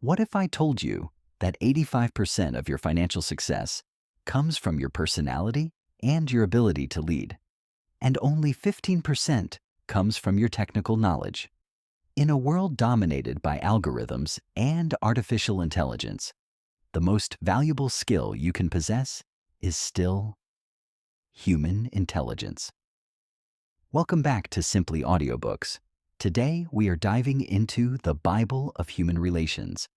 What if I told you that 85% of your financial success comes from your personality and your ability to lead, and only 15% comes from your technical knowledge? In a world dominated by algorithms and artificial intelligence, the most valuable skill you can possess is still human intelligence. Welcome back to Simply Audiobooks. Today we are diving into the Bible of Human Relations,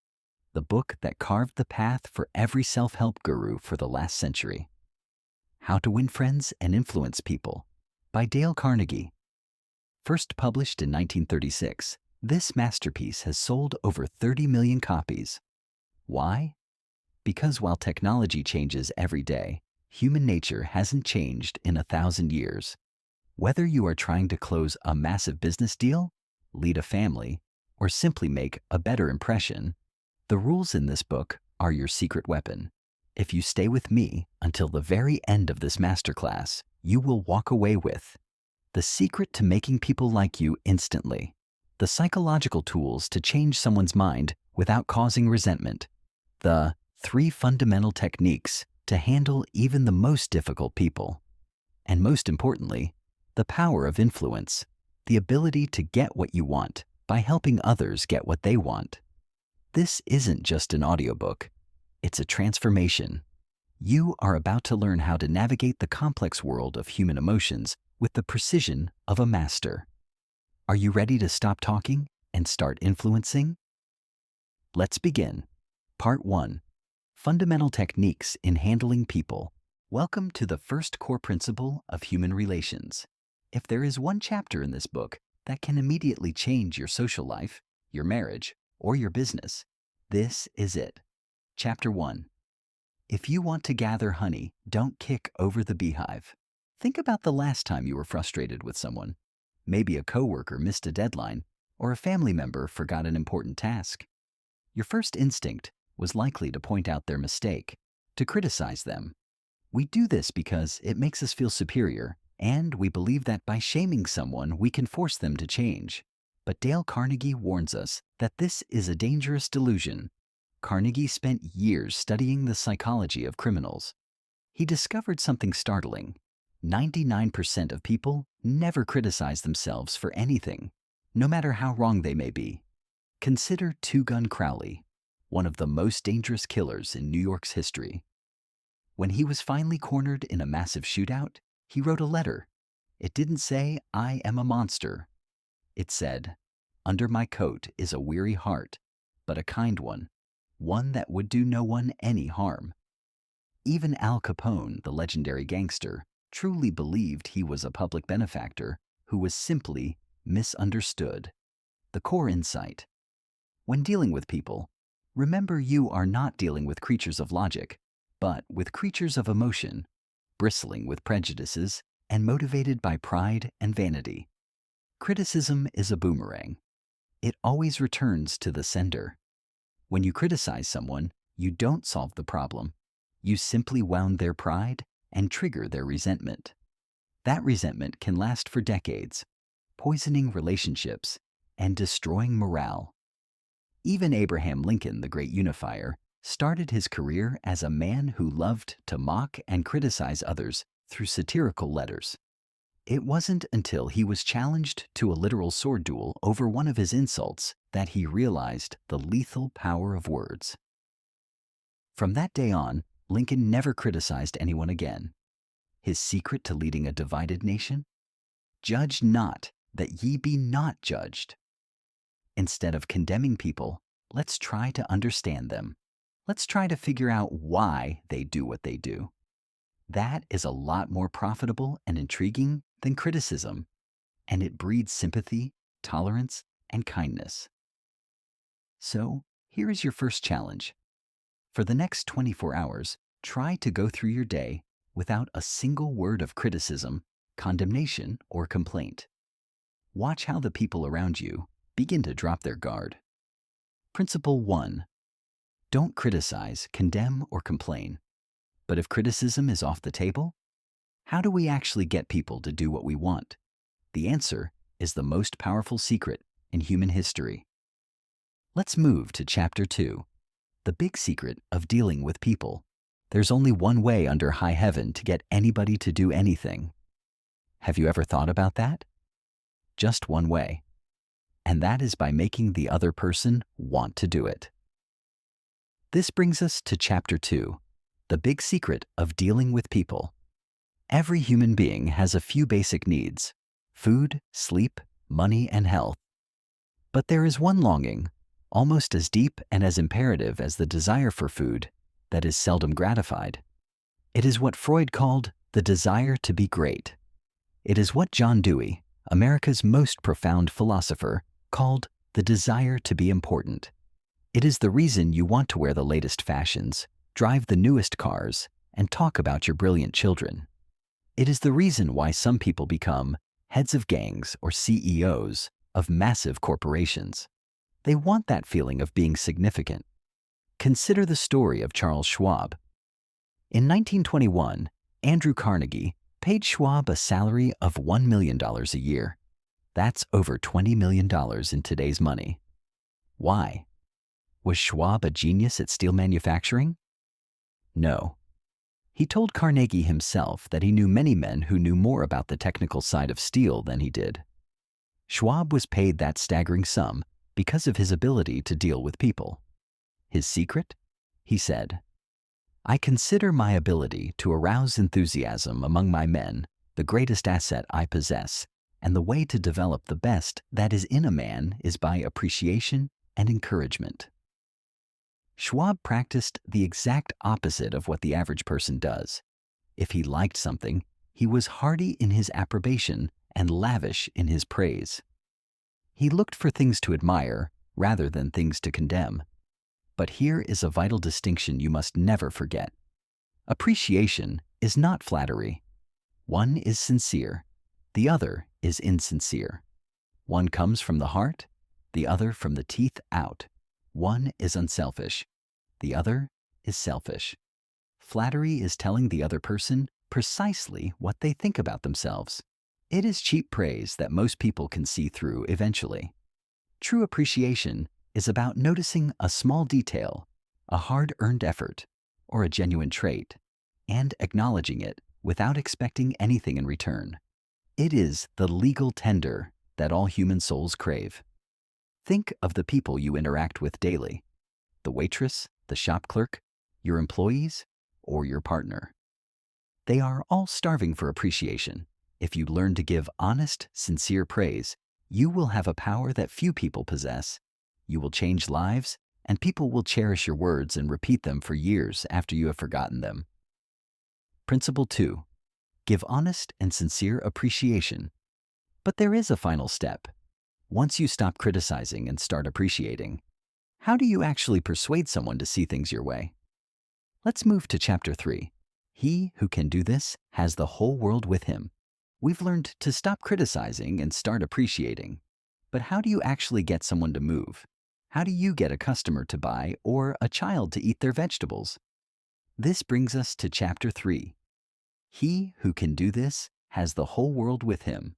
the book that carved the path for every self-help guru for the last century. How to Win Friends and Influence People by Dale Carnegie. First published in 1936, this masterpiece has sold over 30 million copies. Why? Because while technology changes every day, human nature hasn't changed in 1,000 years. Whether you are trying to close a massive business deal, lead a family, or simply make a better impression, the rules in this book are your secret weapon. If you stay with me until the very end of this masterclass, you will walk away with the secret to making people like you instantly, the psychological tools to change someone's mind without causing resentment, the 3 fundamental techniques to handle even the most difficult people, and most importantly, the power of influence, the ability to get what you want by helping others get what they want. This isn't just an audiobook, it's a transformation. You are about to learn how to navigate the complex world of human emotions with the precision of a master. Are you ready to stop talking and start influencing? Let's begin. Part 1. Fundamental Techniques in Handling People. Welcome to the first core principle of human relations. If there is one chapter in this book that can immediately change your social life, your marriage, or your business, this is it. Chapter 1. If you want to gather honey, don't kick over the beehive. Think about the last time you were frustrated with someone. Maybe a coworker missed a deadline, or a family member forgot an important task. Your first instinct was likely to point out their mistake, to criticize them. We do this because it makes us feel superior, and we believe that by shaming someone, we can force them to change. But Dale Carnegie warns us that this is a dangerous delusion. Carnegie spent years studying the psychology of criminals. He discovered something startling. 99% of people never criticize themselves for anything, no matter how wrong they may be. Consider Two Gun Crowley, one of the most dangerous killers in New York's history. When he was finally cornered in a massive shootout, he wrote a letter. It didn't say, "I am a monster." It said, "Under my coat is a weary heart, but a kind one that would do no one any harm." Even Al Capone, the legendary gangster, truly believed he was a public benefactor who was simply misunderstood. The core insight. When dealing with people, remember you are not dealing with creatures of logic, but with creatures of emotion, bristling with prejudices and motivated by pride and vanity. Criticism is a boomerang. It always returns to the sender. When you criticize someone, you don't solve the problem. You simply wound their pride and trigger their resentment. That resentment can last for decades, poisoning relationships and destroying morale. Even Abraham Lincoln, the great unifier, started his career as a man who loved to mock and criticize others through satirical letters. It wasn't until he was challenged to a literal sword duel over one of his insults that he realized the lethal power of words. From that day on, Lincoln never criticized anyone again. His secret to leading a divided nation? Judge not, that ye be not judged. Instead of condemning people, let's try to understand them. Let's try to figure out why they do what they do. That is a lot more profitable and intriguing than criticism, and it breeds sympathy, tolerance, and kindness. So, here is your first challenge. For the next 24 hours, try to go through your day without a single word of criticism, condemnation, or complaint. Watch how the people around you begin to drop their guard. Principle 1. Don't criticize, condemn, or complain. But if criticism is off the table, how do we actually get people to do what we want? The answer is the most powerful secret in human history. Let's move to Chapter 2, the big secret of dealing with people. There's only one way under high heaven to get anybody to do anything. Have you ever thought about that? Just one way. And that is by making the other person want to do it. This brings us to Chapter 2, the big secret of dealing with people. Every human being has a few basic needs: food, sleep, money, and health. But there is one longing, almost as deep and as imperative as the desire for food, that is seldom gratified. It is what Freud called the desire to be great. It is what John Dewey, America's most profound philosopher, called the desire to be important. It is the reason you want to wear the latest fashions, drive the newest cars, and talk about your brilliant children. It is the reason why some people become heads of gangs or CEOs of massive corporations. They want that feeling of being significant. Consider the story of Charles Schwab. In 1921, Andrew Carnegie paid Schwab a salary of $1 million a year. That's over $20 million in today's money. Why? Was Schwab a genius at steel manufacturing? No. He told Carnegie himself that he knew many men who knew more about the technical side of steel than he did. Schwab was paid that staggering sum because of his ability to deal with people. His secret? He said, "I consider my ability to arouse enthusiasm among my men the greatest asset I possess, and the way to develop the best that is in a man is by appreciation and encouragement." Schwab practiced the exact opposite of what the average person does. If he liked something, he was hearty in his approbation and lavish in his praise. He looked for things to admire rather than things to condemn. But here is a vital distinction you must never forget. Appreciation is not flattery. One is sincere, the other is insincere. One comes from the heart, the other from the teeth out. One is unselfish, the other is selfish. Flattery is telling the other person precisely what they think about themselves. It is cheap praise that most people can see through eventually. True appreciation is about noticing a small detail, a hard-earned effort, or a genuine trait, and acknowledging it without expecting anything in return. It is the legal tender that all human souls crave. Think of the people you interact with daily: the waitress, the shop clerk, your employees, or your partner. They are all starving for appreciation. If you learn to give honest, sincere praise, you will have a power that few people possess. You will change lives, and people will cherish your words and repeat them for years after you have forgotten them. Principle 2. Give honest and sincere appreciation. But there is a final step. Once you stop criticizing and start appreciating, how do you actually persuade someone to see things your way? Let's move to Chapter 3. He who can do this has the whole world with him. We've learned to stop criticizing and start appreciating. But how do you actually get someone to move? How do you get a customer to buy or a child to eat their vegetables? This brings us to Chapter 3. He who can do this has the whole world with him.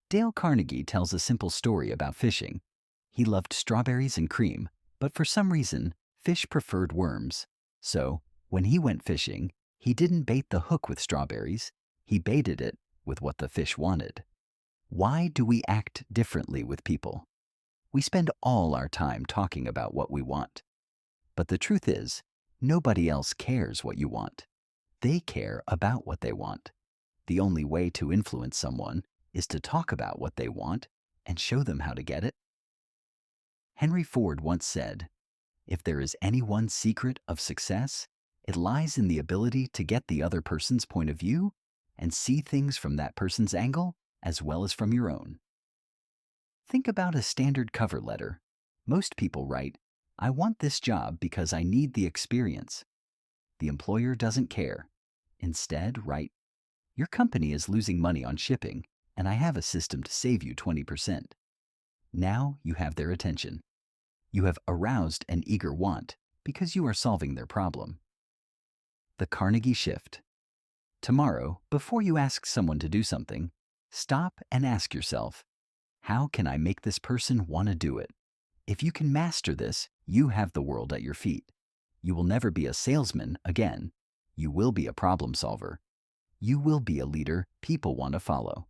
Dale Carnegie tells a simple story about fishing. He loved strawberries and cream, but for some reason, fish preferred worms. So, when he went fishing, he didn't bait the hook with strawberries, he baited it with what the fish wanted. Why do we act differently with people? We spend all our time talking about what we want. But the truth is, nobody else cares what you want. They care about what they want. The only way to influence someone is to talk about what they want and show them how to get it. Henry Ford once said, "If there is any one secret of success, it lies in the ability to get the other person's point of view and see things from that person's angle as well as from your own." Think about a standard cover letter. Most people write, "I want this job because I need the experience." The employer doesn't care. Instead, write, "Your company is losing money on shipping, and I have a system to save you 20%. Now you have their attention. You have aroused an eager want because you are solving their problem. The Carnegie Shift. Tomorrow, before you ask someone to do something, stop and ask yourself, how can I make this person want to do it? If you can master this, you have the world at your feet. You will never be a salesman again. You will be a problem solver. You will be a leader people want to follow.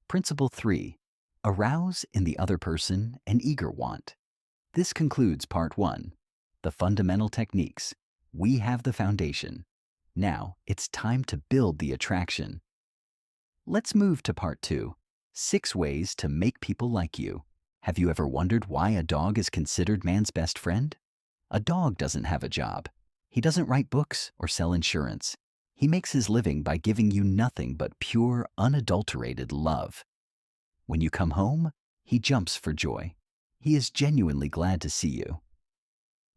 Principle 3. Arouse in the other person an eager want. This concludes part 1. The fundamental techniques. We have the foundation. Now it's time to build the attraction. Let's move to part 2. 6 ways to make people like you. Have you ever wondered why a dog is considered man's best friend? A dog doesn't have a job. He doesn't write books or sell insurance. He makes his living by giving you nothing but pure, unadulterated love. When you come home, he jumps for joy. He is genuinely glad to see you.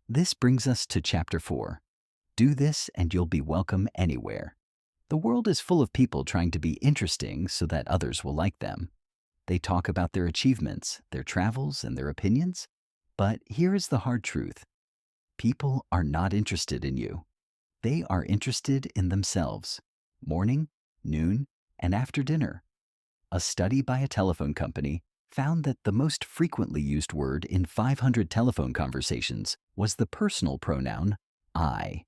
This brings us to chapter 4. Do this and you'll be welcome anywhere. The world is full of people trying to be interesting so that others will like them. They talk about their achievements, their travels, and their opinions. But here is the hard truth. People are not interested in you. They are interested in themselves. Morning, noon, and after dinner. A study by a telephone company found that the most frequently used word in 500 telephone conversations was the personal pronoun I.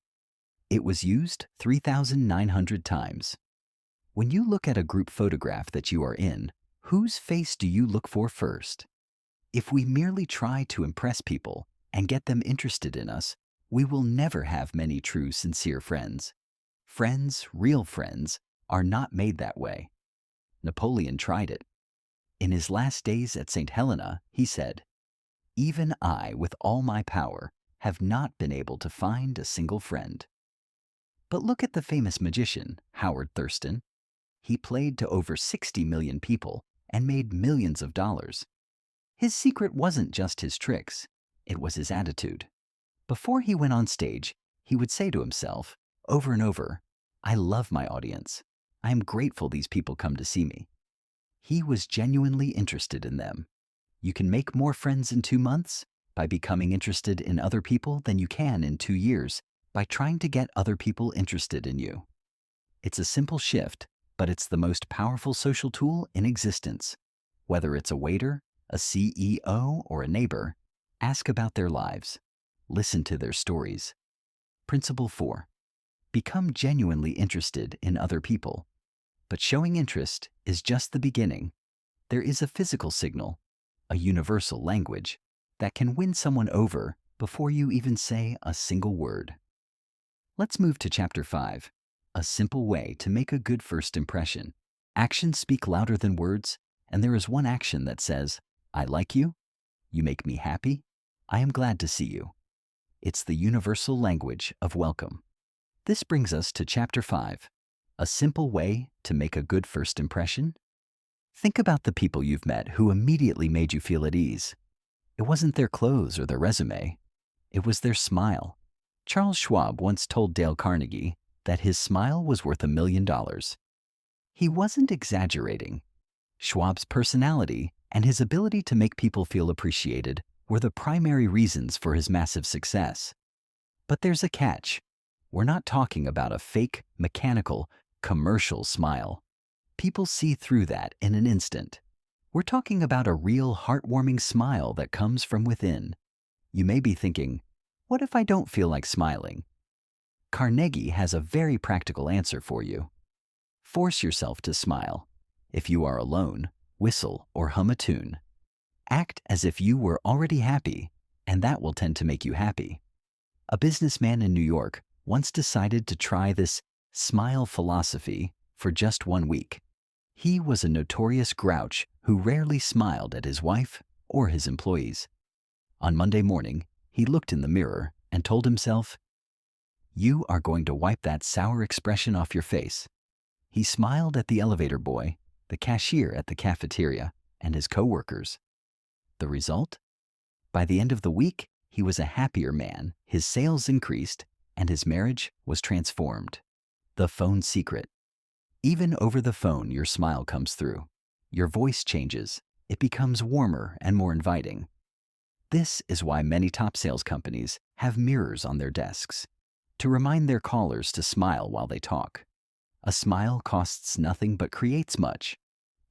It was used 3,900 times. When you look at a group photograph that you are in, whose face do you look for first? If we merely try to impress people and get them interested in us, we will never have many true, sincere friends. Friends, real friends, are not made that way. Napoleon tried it. In his last days at St. Helena, he said, "Even I, with all my power, have not been able to find a single friend." But look at the famous magician, Howard Thurston. He played to over 60 million people and made millions of dollars. His secret wasn't just his tricks, it was his attitude. Before he went on stage, he would say to himself, over and over, "I love my audience. I am grateful these people come to see me." He was genuinely interested in them. You can make more friends in 2 months by becoming interested in other people than you can in 2 years by trying to get other people interested in you. It's a simple shift, but it's the most powerful social tool in existence. Whether it's a waiter, a CEO, or a neighbor, ask about their lives. Listen to their stories. Principle 4. Become genuinely interested in other people. But showing interest is just the beginning. There is a physical signal, a universal language, that can win someone over before you even say a single word. Let's move to chapter 5. A simple way to make a good first impression. Actions speak louder than words, and there is one action that says, "I like you, you make me happy, I am glad to see you." It's the universal language of welcome. This brings us to chapter 5. A simple way to make a good first impression. Think about the people you've met who immediately made you feel at ease. It wasn't their clothes or their resume. It was their smile. Charles Schwab once told Dale Carnegie that his smile was worth $1 million. He wasn't exaggerating. Schwab's personality and his ability to make people feel appreciated were the primary reasons for his massive success. But there's a catch. We're not talking about a fake, mechanical, commercial smile. People see through that in an instant. We're talking about a real heartwarming smile that comes from within. You may be thinking, what if I don't feel like smiling? Carnegie has a very practical answer for you. Force yourself to smile. If you are alone, whistle or hum a tune. Act as if you were already happy, and that will tend to make you happy. A businessman in New York once decided to try this smile philosophy for just 1 week. He was a notorious grouch who rarely smiled at his wife or his employees. On Monday morning, he looked in the mirror and told himself, "You are going to wipe that sour expression off your face." He smiled at the elevator boy, the cashier at the cafeteria, and his coworkers. The result? By the end of the week, he was a happier man, his sales increased, and his marriage was transformed. The phone secret. Even over the phone, your smile comes through. Your voice changes. It becomes warmer and more inviting. This is why many top sales companies have mirrors on their desks to remind their callers to smile while they talk. A smile costs nothing but creates much.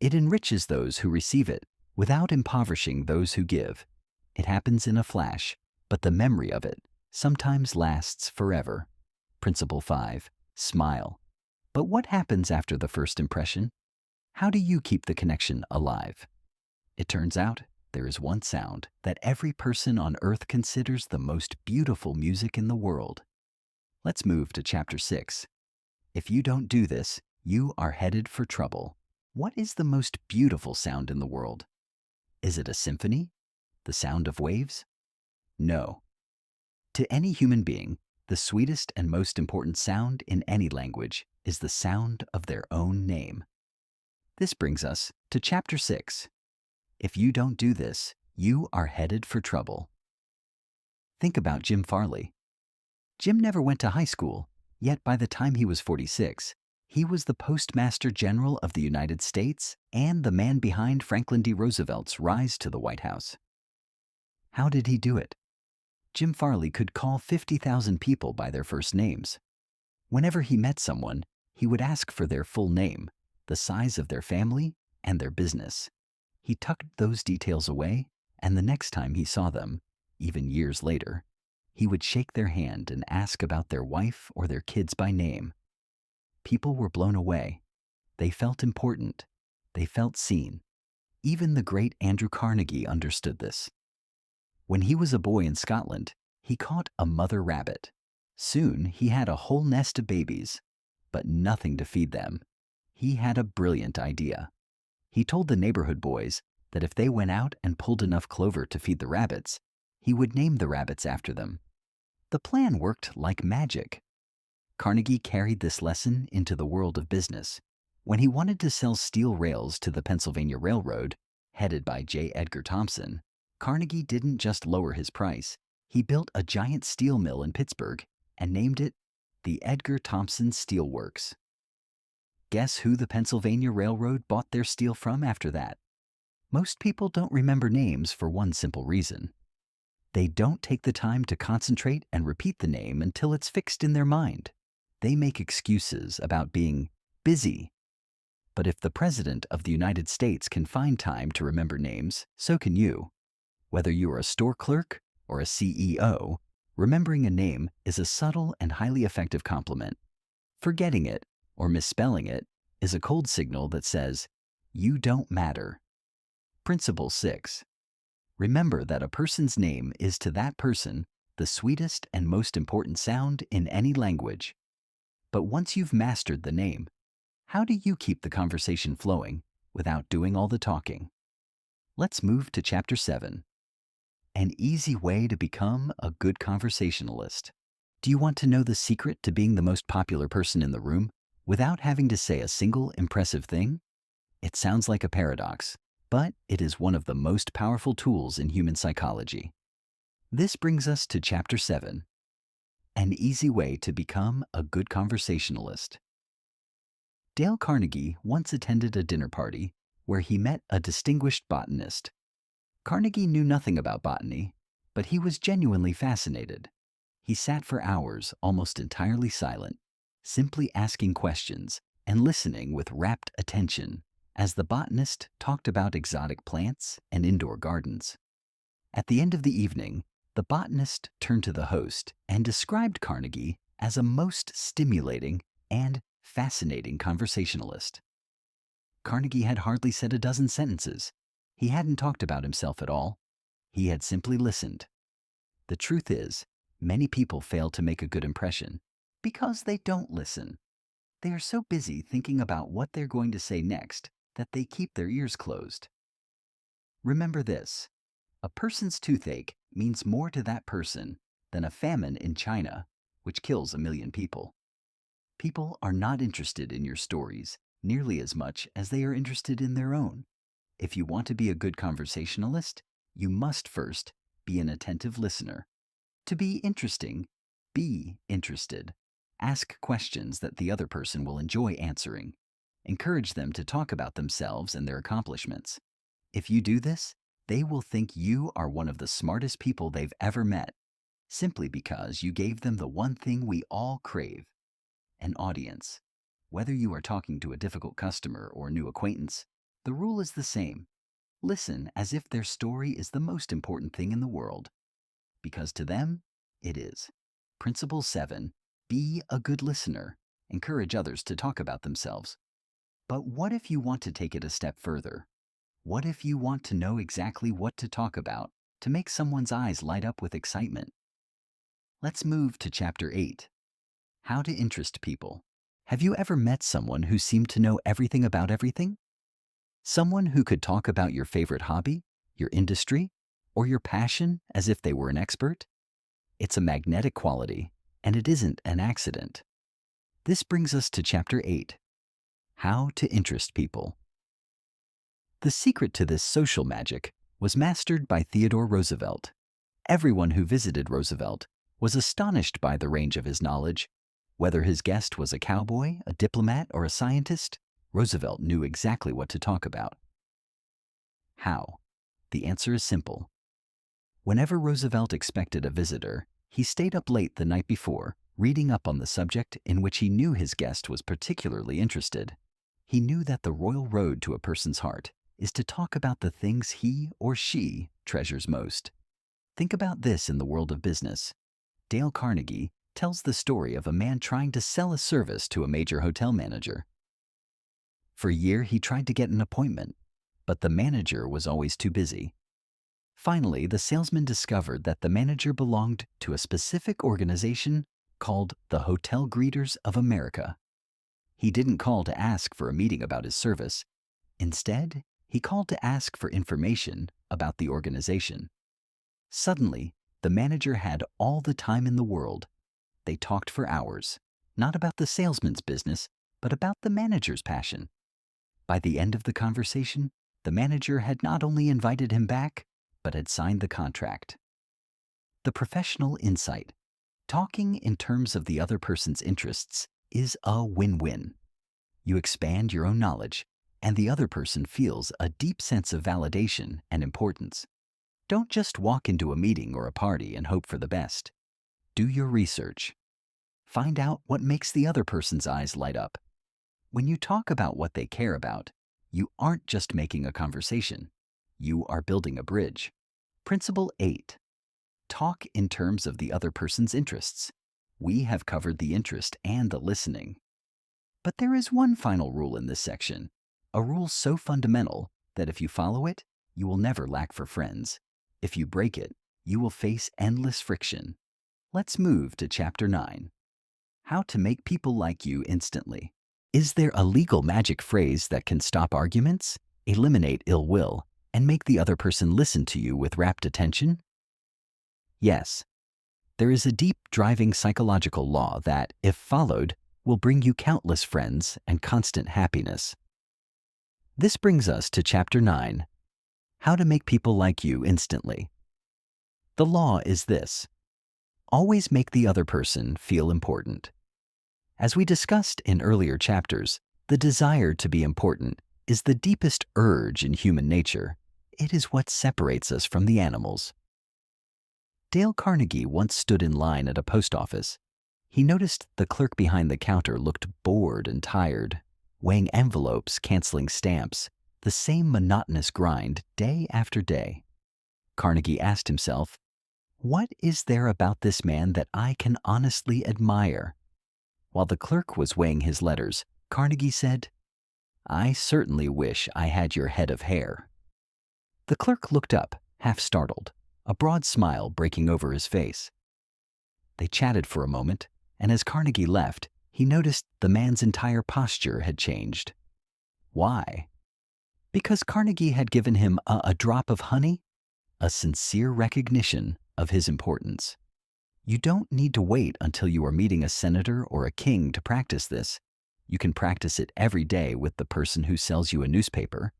It enriches those who receive it without impoverishing those who give. It happens in a flash, but the memory of it sometimes lasts forever. Principle 5. Smile. But what happens after the first impression? How do you keep the connection alive? It turns out there is one sound that every person on earth considers the most beautiful music in the world. Let's move to chapter 6. If you don't do this, you are headed for trouble. What is the most beautiful sound in the world? Is it a symphony? The sound of waves? No. To any human being, the sweetest and most important sound in any language is the sound of their own name. This brings us to chapter 6. If you don't do this, you are headed for trouble. Think about Jim Farley. Jim never went to high school, yet by the time he was 46, he was the Postmaster General of the United States and the man behind Franklin D. Roosevelt's rise to the White House. How did he do it? Jim Farley could call 50,000 people by their first names. Whenever he met someone, he would ask for their full name, the size of their family, and their business. He tucked those details away, and the next time he saw them, even years later, he would shake their hand and ask about their wife or their kids by name. People were blown away. They felt important. They felt seen. Even the great Andrew Carnegie understood this. When he was a boy in Scotland, he caught a mother rabbit. Soon he had a whole nest of babies, but nothing to feed them. He had a brilliant idea. He told the neighborhood boys that if they went out and pulled enough clover to feed the rabbits, he would name the rabbits after them. The plan worked like magic. Carnegie carried this lesson into the world of business. When he wanted to sell steel rails to the Pennsylvania Railroad, headed by J. Edgar Thomson, Carnegie didn't just lower his price. He built a giant steel mill in Pittsburgh and named it the Edgar Thomson Steel Works. Guess who the Pennsylvania Railroad bought their steel from after that? Most people don't remember names for one simple reason. They don't take the time to concentrate and repeat the name until it's fixed in their mind. They make excuses about being busy. But if the President of the United States can find time to remember names, so can you. Whether you are a store clerk or a CEO, remembering a name is a subtle and highly effective compliment. Forgetting it or misspelling it is a cold signal that says, you don't matter. Principle 6. Remember that a person's name is to that person the sweetest and most important sound in any language. But once you've mastered the name, how do you keep the conversation flowing without doing all the talking? Let's move to chapter 7. An easy way to become a good conversationalist. Do you want to know the secret to being the most popular person in the room without having to say a single impressive thing? It sounds like a paradox, but it is one of the most powerful tools in human psychology. This brings us to chapter 7. An easy way to become a good conversationalist. Dale Carnegie once attended a dinner party where he met a distinguished botanist. Carnegie knew nothing about botany, but he was genuinely fascinated. He sat for hours almost entirely silent, simply asking questions and listening with rapt attention as the botanist talked about exotic plants and indoor gardens. At the end of the evening, the botanist turned to the host and described Carnegie as a most stimulating and fascinating conversationalist. Carnegie had hardly said a dozen sentences. He hadn't talked about himself at all. He had simply listened. The truth is, many people fail to make a good impression because they don't listen. They are so busy thinking about what they're going to say next that they keep their ears closed. Remember this: a person's toothache means more to that person than a famine in China, which kills 1 million people. People are not interested in your stories nearly as much as they are interested in their own. If you want to be a good conversationalist, you must first be an attentive listener. To be interesting, be interested. Ask questions that the other person will enjoy answering. Encourage them to talk about themselves and their accomplishments. If you do this, they will think you are one of the smartest people they've ever met, simply because you gave them the one thing we all crave: an audience. Whether you are talking to a difficult customer or new acquaintance, the rule is the same. Listen as if their story is the most important thing in the world, because to them, it is. Principle 7. Be a good listener. Encourage others to talk about themselves. But what if you want to take it a step further? What if you want to know exactly what to talk about to make someone's eyes light up with excitement? Let's move to Chapter 8. How to interest people. Have you ever met someone who seemed to know everything about everything? Someone who could talk about your favorite hobby, your industry, or your passion as if they were an expert? It's a magnetic quality, and it isn't an accident. This brings us to Chapter 8. How to interest people. The secret to this social magic was mastered by Theodore Roosevelt. Everyone who visited Roosevelt was astonished by the range of his knowledge. Whether his guest was a cowboy, a diplomat, or a scientist, Roosevelt knew exactly what to talk about. How? The answer is simple. Whenever Roosevelt expected a visitor, he stayed up late the night before, reading up on the subject in which he knew his guest was particularly interested. He knew that the royal road to a person's heart is to talk about the things he or she treasures most. Think about this in the world of business. Dale Carnegie tells the story of a man trying to sell a service to a major hotel manager. For a year, he tried to get an appointment, but the manager was always too busy. Finally, the salesman discovered that the manager belonged to a specific organization called the Hotel Greeters of America. He didn't call to ask for a meeting about his service. Instead, he called to ask for information about the organization. Suddenly, the manager had all the time in the world. They talked for hours, not about the salesman's business, but about the manager's passion. By the end of the conversation, the manager had not only invited him back, but had signed the contract. The professional insight. Talking in terms of the other person's interests is a win-win. You expand your own knowledge, and the other person feels a deep sense of validation and importance. Don't just walk into a meeting or a party and hope for the best. Do your research. Find out what makes the other person's eyes light up. When you talk about what they care about, you aren't just making a conversation. You are building a bridge. Principle 8. Talk in terms of the other person's interests. We have covered the interest and the listening. But there is one final rule in this section, a rule so fundamental that if you follow it, you will never lack for friends. If you break it, you will face endless friction. Let's move to Chapter 9. How to make people like you instantly. Is there a legal magic phrase that can stop arguments, eliminate ill will, and make the other person listen to you with rapt attention? Yes. There is a deep driving psychological law that, if followed, will bring you countless friends and constant happiness. This brings us to Chapter 9. How to make people like you instantly. The law is this. Always make the other person feel important. As we discussed in earlier chapters, the desire to be important is the deepest urge in human nature. It is what separates us from the animals. Dale Carnegie once stood in line at a post office. He noticed the clerk behind the counter looked bored and tired, weighing envelopes, canceling stamps, the same monotonous grind day after day. Carnegie asked himself, "What is there about this man that I can honestly admire?" While the clerk was weighing his letters, Carnegie said, "I certainly wish I had your head of hair." The clerk looked up, half startled, a broad smile breaking over his face. They chatted for a moment, and as Carnegie left, he noticed the man's entire posture had changed. Why? Because Carnegie had given him a drop of honey, a sincere recognition of his importance. You don't need to wait until you are meeting a senator or a king to practice this. You can practice it every day with the person who sells you a newspaper,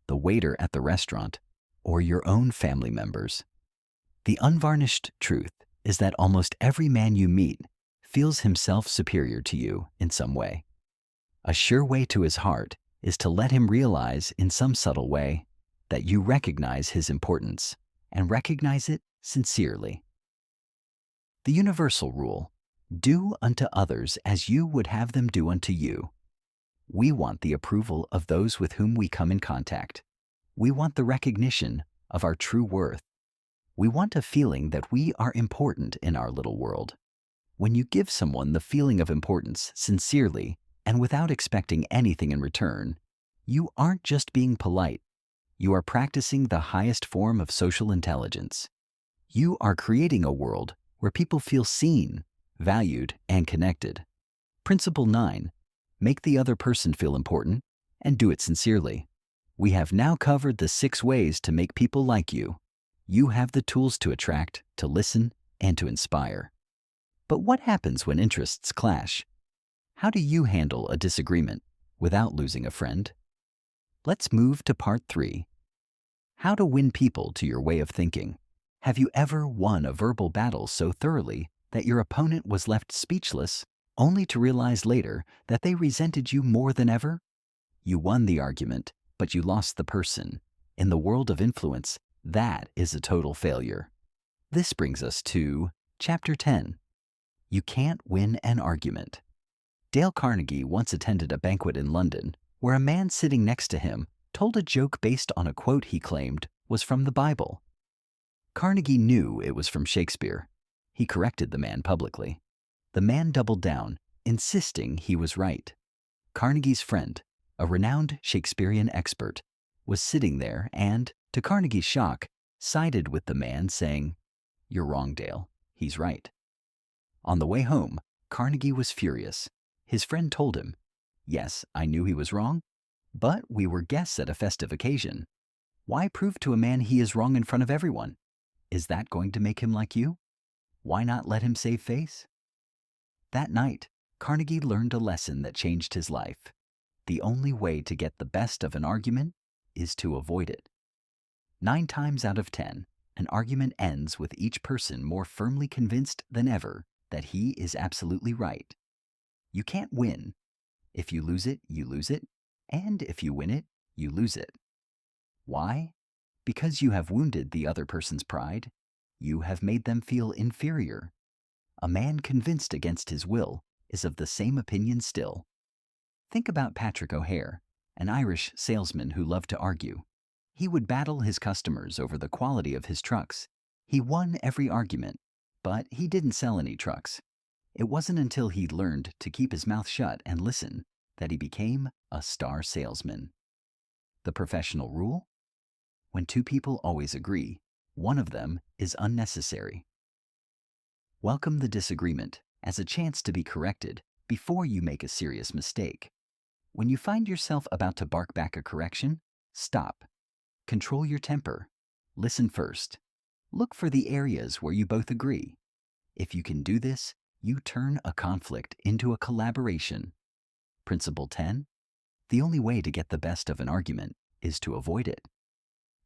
the waiter at the restaurant, or your own family members. The unvarnished truth is that almost every man you meet feels himself superior to you in some way. A sure way to his heart is to let him realize in some subtle way that you recognize his importance and recognize it sincerely. The universal rule, do unto others as you would have them do unto you. We want the approval of those with whom we come in contact. We want the recognition of our true worth. We want a feeling that we are important in our little world. When you give someone the feeling of importance sincerely and without expecting anything in return, you aren't just being polite. You are practicing the highest form of social intelligence. You are creating a world where people feel seen, valued, and connected. Principle 9. Make the other person feel important and do it sincerely. We have now covered the 6 ways to make people like you. You have the tools to attract, to listen, and to inspire. But what happens when interests clash? How do you handle a disagreement without losing a friend? Let's move to part 3. How to win people to your way of thinking. Have you ever won a verbal battle so thoroughly that your opponent was left speechless, only to realize later that they resented you more than ever? You won the argument, but you lost the person. In the world of influence, that is a total failure. This brings us to Chapter 10. You can't win an argument. Dale Carnegie once attended a banquet in London where a man sitting next to him told a joke based on a quote he claimed was from the Bible. Carnegie knew it was from Shakespeare. He corrected the man publicly. The man doubled down, insisting he was right. Carnegie's friend, a renowned Shakespearean expert, was sitting there and, to Carnegie's shock, sided with the man, saying, "You're wrong, Dale. He's right." On the way home, Carnegie was furious. His friend told him, "Yes, I knew he was wrong, but we were guests at a festive occasion. Why prove to a man he is wrong in front of everyone? Is that going to make him like you? Why not let him save face?" That night, Carnegie learned a lesson that changed his life. The only way to get the best of an argument is to avoid it. 9 times out of 10, an argument ends with each person more firmly convinced than ever that he is absolutely right. You can't win. If you lose it, you lose it, and if you win it, you lose it. Why? Because you have wounded the other person's pride. You have made them feel inferior. A man convinced against his will is of the same opinion still. Think about Patrick O'Hare, an Irish salesman who loved to argue. He would battle his customers over the quality of his trucks. He won every argument, but he didn't sell any trucks. It wasn't until he learned to keep his mouth shut and listen that he became a star salesman. The professional rule? When 2 people always agree, one of them is unnecessary. Welcome the disagreement as a chance to be corrected before you make a serious mistake. When you find yourself about to bark back a correction, stop. Control your temper. Listen first. Look for the areas where you both agree. If you can do this, you turn a conflict into a collaboration. Principle 10. The only way to get the best of an argument is to avoid it.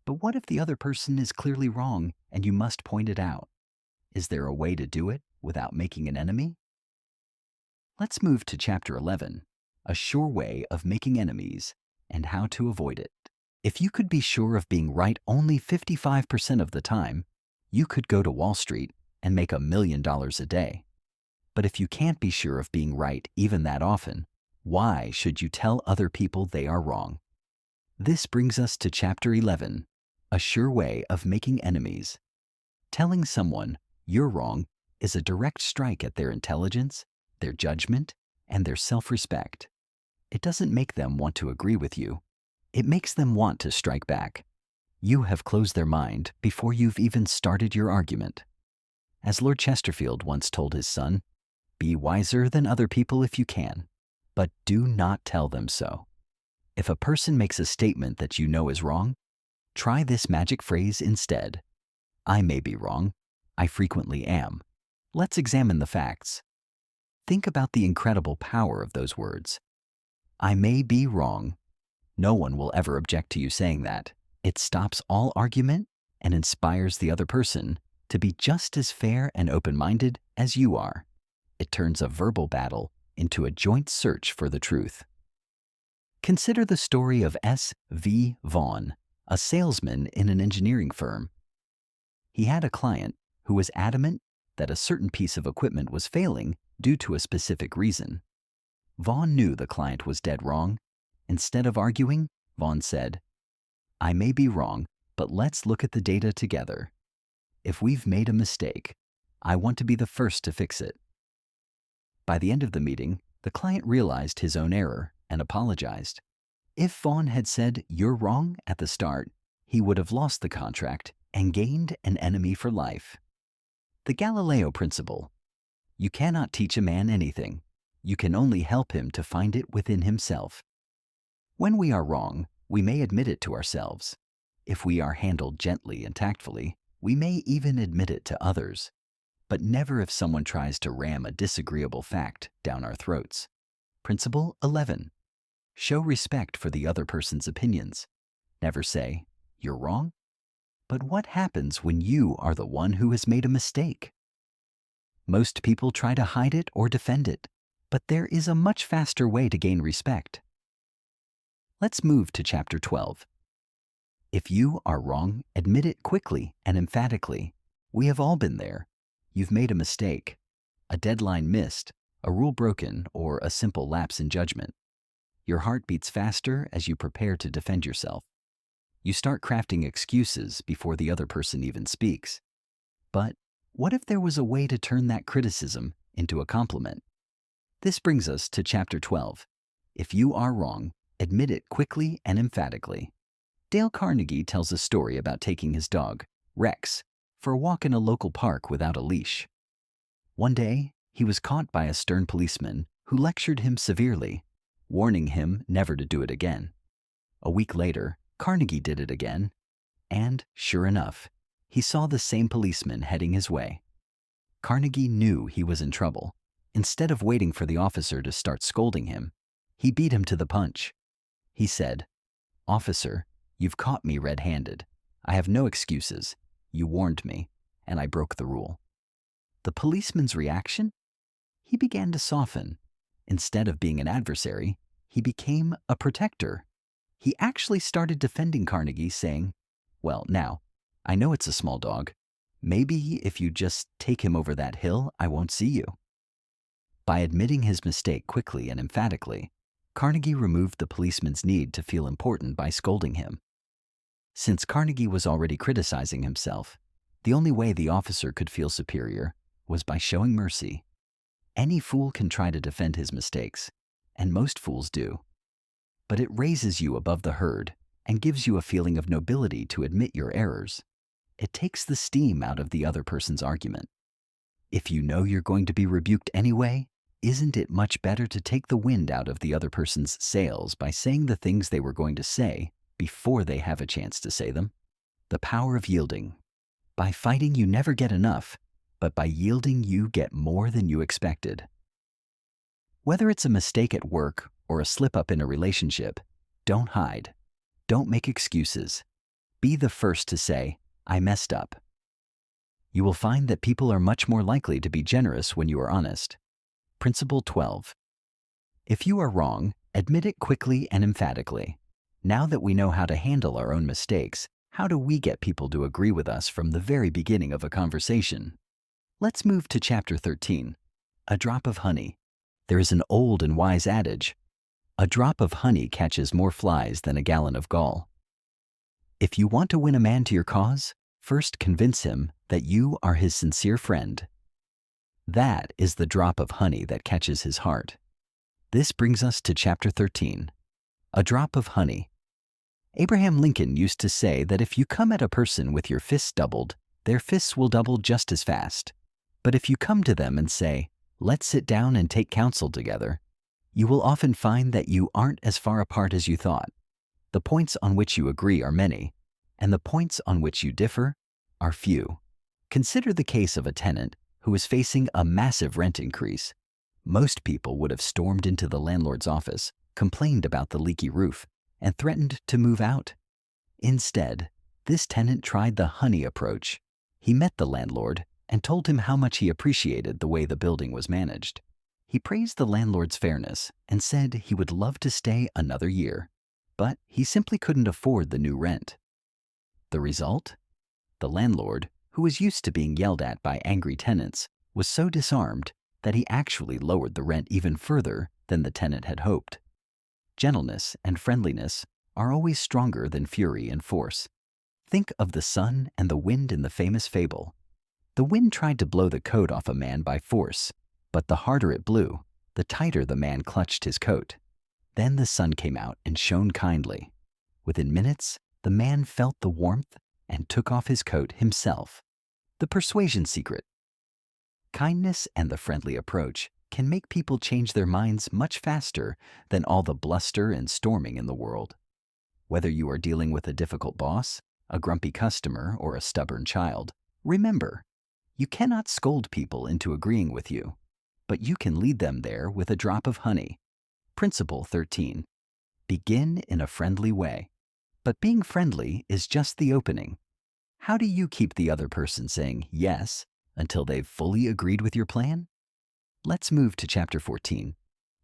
But what if the other person is clearly wrong and you must point it out? Is there a way to do it without making an enemy? Let's move to Chapter 11, a sure way of making enemies and how to avoid it. If you could be sure of being right only 55% of the time, you could go to Wall Street and make $1 million a day. But if you can't be sure of being right even that often, why should you tell other people they are wrong? This brings us to Chapter 11, a sure way of making enemies. Telling someone you're wrong is a direct strike at their intelligence, their judgment, and their self-respect. It doesn't make them want to agree with you. It makes them want to strike back. You have closed their mind before you've even started your argument. As Lord Chesterfield once told his son, "Be wiser than other people if you can, but do not tell them so." If a person makes a statement that you know is wrong, try this magic phrase instead. I may be wrong. I frequently am. Let's examine the facts. Think about the incredible power of those words. I may be wrong. No one will ever object to you saying that. It stops all argument and inspires the other person to be just as fair and open-minded as you are. It turns a verbal battle into a joint search for the truth. Consider the story of S. V. Vaughan, a salesman in an engineering firm. He had a client who was adamant that a certain piece of equipment was failing due to a specific reason. Vaughan knew the client was dead wrong. Instead of arguing, Vaughan said, I may be wrong, but let's look at the data together. If we've made a mistake, I want to be the first to fix it. By the end of the meeting, the client realized his own error and apologized. If Vaughn had said, "You're wrong," at the start, he would have lost the contract and gained an enemy for life. The Galileo principle. You cannot teach a man anything. You can only help him to find it within himself. When we are wrong, we may admit it to ourselves. If we are handled gently and tactfully, we may even admit it to others. But never if someone tries to ram a disagreeable fact down our throats. Principle 11. Show respect for the other person's opinions. Never say, "You're wrong." But what happens when you are the one who has made a mistake? Most people try to hide it or defend it, but there is a much faster way to gain respect. Let's move to Chapter 12. If you are wrong, admit it quickly and emphatically. We have all been there. You've made a mistake, a deadline missed, a rule broken, or a simple lapse in judgment. Your heart beats faster as you prepare to defend yourself. You start crafting excuses before the other person even speaks. But what if there was a way to turn that criticism into a compliment? This brings us to Chapter 12. If you are wrong, admit it quickly and emphatically. Dale Carnegie tells a story about taking his dog, Rex, for a walk in a local park without a leash. One day, he was caught by a stern policeman who lectured him severely, warning him never to do it again. A week later, Carnegie did it again, and, sure enough, he saw the same policeman heading his way. Carnegie knew he was in trouble. Instead of waiting for the officer to start scolding him, he beat him to the punch. He said, "Officer, you've caught me red-handed. I have no excuses. You warned me, and I broke the rule." The policeman's reaction? He began to soften. Instead of being an adversary, he became a protector. He actually started defending Carnegie, saying, "Well, now, I know it's a small dog. Maybe if you just take him over that hill, I won't see you." By admitting his mistake quickly and emphatically, Carnegie removed the policeman's need to feel important by scolding him. Since Carnegie was already criticizing himself, the only way the officer could feel superior was by showing mercy. Any fool can try to defend his mistakes, and most fools do. But it raises you above the herd and gives you a feeling of nobility to admit your errors. It takes the steam out of the other person's argument. If you know you're going to be rebuked anyway, isn't it much better to take the wind out of the other person's sails by saying the things they were going to say before they have a chance to say them? The power of yielding. By fighting, you never get enough, but by yielding, you get more than you expected. Whether it's a mistake at work or a slip-up in a relationship, don't hide. Don't make excuses. Be the first to say, "I messed up." You will find that people are much more likely to be generous when you are honest. Principle 12. If you are wrong, admit it quickly and emphatically. Now that we know how to handle our own mistakes, how do we get people to agree with us from the very beginning of a conversation? Let's move to Chapter 13. A drop of honey. There is an old and wise adage, "A drop of honey catches more flies than a gallon of gall." If you want to win a man to your cause, first convince him that you are his sincere friend. That is the drop of honey that catches his heart. This brings us to Chapter 13. A drop of honey. Abraham Lincoln used to say that if you come at a person with your fists doubled, their fists will double just as fast. But if you come to them and say, "Let's sit down and take counsel together," you will often find that you aren't as far apart as you thought. The points on which you agree are many, and the points on which you differ are few. Consider the case of a tenant who is facing a massive rent increase. Most people would have stormed into the landlord's office, complained about the leaky roof, and threatened to move out. Instead, this tenant tried the honey approach. He met the landlord and told him how much he appreciated the way the building was managed. He praised the landlord's fairness and said he would love to stay another year, but he simply couldn't afford the new rent. The result? The landlord, who was used to being yelled at by angry tenants, was so disarmed that he actually lowered the rent even further than the tenant had hoped. Gentleness and friendliness are always stronger than fury and force. Think of the sun and the wind in the famous fable. The wind tried to blow the coat off a man by force, but the harder it blew, the tighter the man clutched his coat. Then the sun came out and shone kindly. Within minutes, the man felt the warmth and took off his coat himself. The persuasion secret. Kindness and the friendly approach can make people change their minds much faster than all the bluster and storming in the world. Whether you are dealing with a difficult boss, a grumpy customer, or a stubborn child, remember, you cannot scold people into agreeing with you, but you can lead them there with a drop of honey. Principle 13. Begin in a friendly way. But being friendly is just the opening. How do you keep the other person saying yes until they've fully agreed with your plan? Let's move to Chapter 14,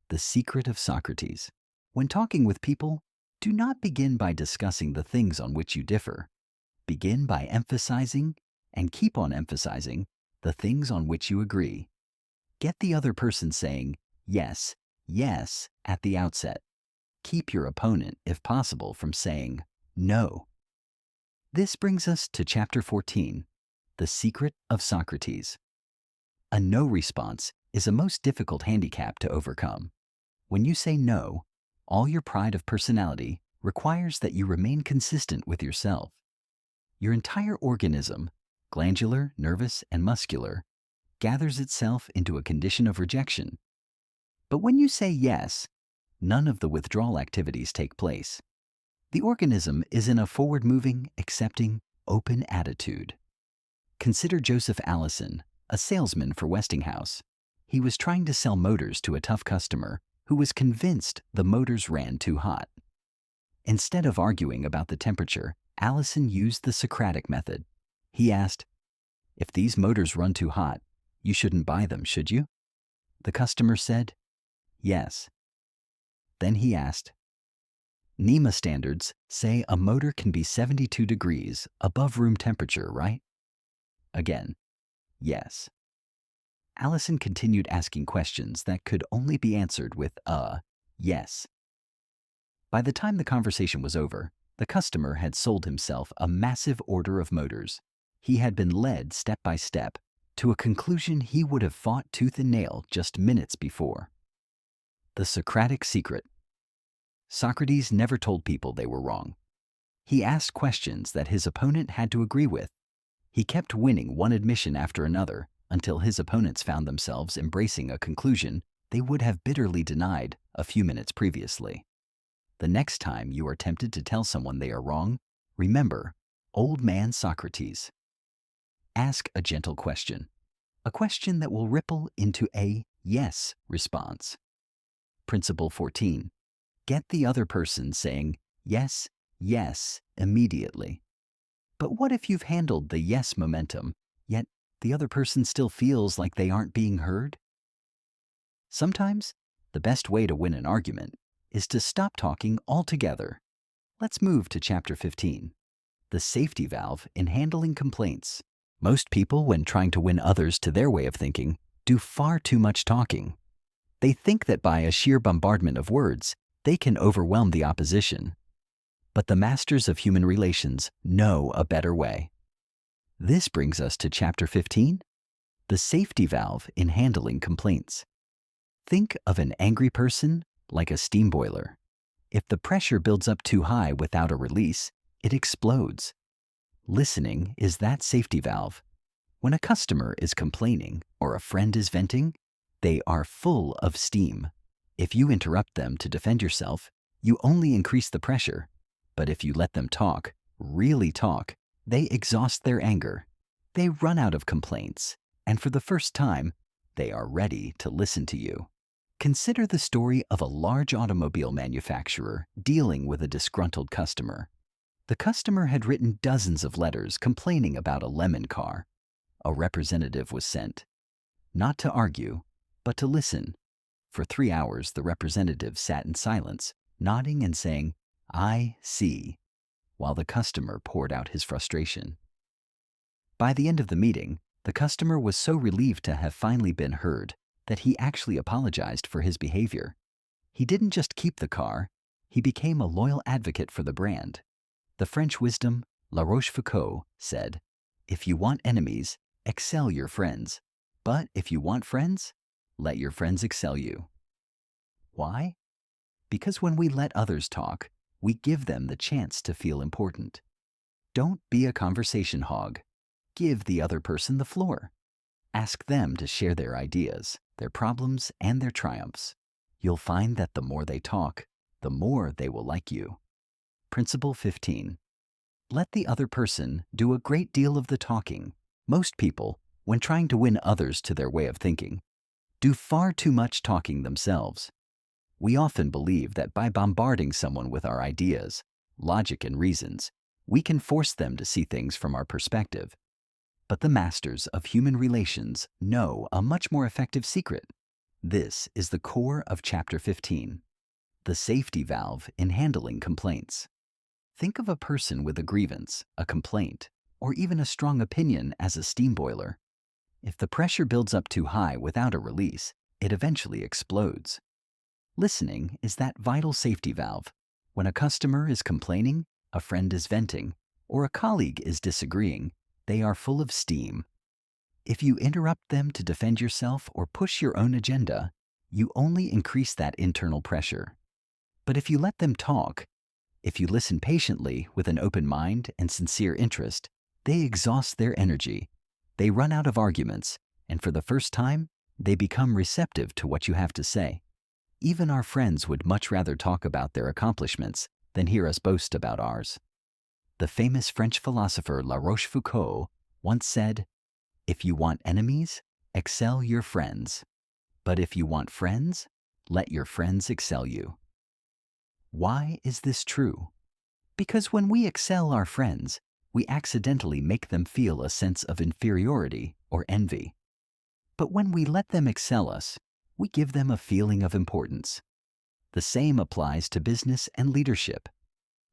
The Secret of Socrates. When talking with people, do not begin by discussing the things on which you differ. Begin by emphasizing and keep on emphasizing the things on which you agree. Get the other person saying yes, yes at the outset. Keep your opponent, if possible, from saying no. This brings us to Chapter 14, The Secret of Socrates. A no response is a most difficult handicap to overcome. When you say no, all your pride of personality requires that you remain consistent with yourself. Your entire organism, glandular, nervous, and muscular, gathers itself into a condition of rejection. But when you say yes, none of the withdrawal activities take place. The organism is in a forward-moving, accepting, open attitude. Consider Joseph Allison, a salesman for Westinghouse. He was trying to sell motors to a tough customer who was convinced the motors ran too hot. Instead of arguing about the temperature, Allison used the Socratic method. He asked, "If these motors run too hot, you shouldn't buy them, should you?" The customer said, "Yes." Then he asked, "NEMA standards say a motor can be 72 degrees above room temperature, right?" Again, "Yes." Allison continued asking questions that could only be answered with a yes. By the time the conversation was over, the customer had sold himself a massive order of motors. He had been led step by step to a conclusion he would have fought tooth and nail just minutes before. The Socratic secret. Socrates never told people they were wrong. He asked questions that his opponent had to agree with. He kept winning one admission after another until his opponents found themselves embracing a conclusion they would have bitterly denied a few minutes previously. The next time you are tempted to tell someone they are wrong, remember, old man Socrates. Ask a gentle question, a question that will ripple into a yes response. Principle 14. Get the other person saying yes, yes immediately. But what if you've handled the yes momentum, yet the other person still feels like they aren't being heard? Sometimes, the best way to win an argument is to stop talking altogether. Let's move to Chapter 15, The Safety Valve in Handling Complaints. Most people, when trying to win others to their way of thinking, do far too much talking. They think that by a sheer bombardment of words, they can overwhelm the opposition. But the masters of human relations know a better way. This brings us to Chapter 15, The Safety Valve in Handling Complaints. Think of an angry person like a steam boiler. If the pressure builds up too high without a release, it explodes. Listening is that safety valve. When a customer is complaining or a friend is venting, they are full of steam. If you interrupt them to defend yourself, you only increase the pressure. But if you let them talk, really talk, they exhaust their anger. They run out of complaints, and for the first time, they are ready to listen to you. Consider the story of a large automobile manufacturer dealing with a disgruntled customer. The customer had written dozens of letters complaining about a lemon car. A representative was sent, not to argue, but to listen. For 3 hours, the representative sat in silence, nodding and saying, "I see," while the customer poured out his frustration. By the end of the meeting, the customer was so relieved to have finally been heard that he actually apologized for his behavior. He didn't just keep the car, He became a loyal advocate for the brand. The French wisdom, La Rochefoucauld, said, "If you want enemies, excel your friends. But if you want friends, let your friends excel you." Why? Because when we let others talk, we give them the chance to feel important. Don't be a conversation hog. Give the other person the floor. Ask them to share their ideas, their problems, and their triumphs. You'll find that the more they talk, the more they will like you. Principle 15. Let the other person do a great deal of the talking. Most people, when trying to win others to their way of thinking, do far too much talking themselves. We often believe that by bombarding someone with our ideas, logic, and reasons, we can force them to see things from our perspective. But the masters of human relations know a much more effective secret. This is the core of Chapter 15, the safety valve in handling complaints. Think of a person with a grievance, a complaint, or even a strong opinion as a steam boiler. If the pressure builds up too high without a release, it eventually explodes. Listening is that vital safety valve. When a customer is complaining, a friend is venting, or a colleague is disagreeing, they are full of steam. If you interrupt them to defend yourself or push your own agenda, you only increase that internal pressure. But if you let them talk, if you listen patiently with an open mind and sincere interest, they exhaust their energy. They run out of arguments, and for the first time, they become receptive to what you have to say. Even our friends would much rather talk about their accomplishments than hear us boast about ours. The famous French philosopher La Rochefoucauld once said, "If you want enemies, excel your friends. But if you want friends, let your friends excel you." Why is this true? Because when we excel our friends, we accidentally make them feel a sense of inferiority or envy. But when we let them excel us, we give them a feeling of importance. The same applies to business and leadership.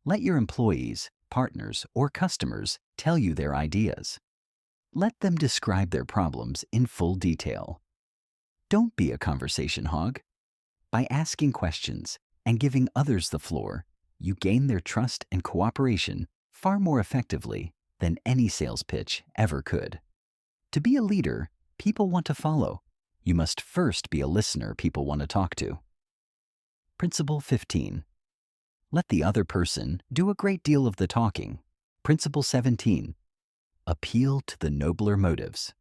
Let your employees, partners, or customers tell you their ideas. Let them describe their problems in full detail. Don't be a conversation hog. By asking questions and giving others the floor, you gain their trust and cooperation far more effectively than any sales pitch ever could. To be a leader, people want to follow. You must first be a listener people want to talk to. Principle 15. Let the other person do a great deal of the talking. Principle 17. Appeal to the nobler motives.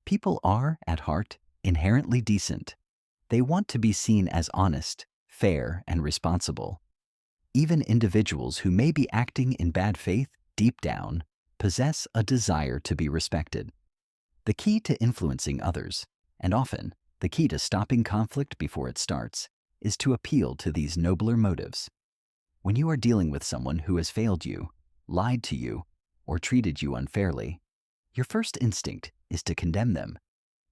People are, at heart, inherently decent. They want to be seen as honest, fair, and responsible. Even individuals who may be acting in bad faith deep down possess a desire to be respected. The key to influencing others, and often the key to stopping conflict before it starts, is to appeal to these nobler motives. When you are dealing with someone who has failed you, lied to you, or treated you unfairly, your first instinct is to condemn them.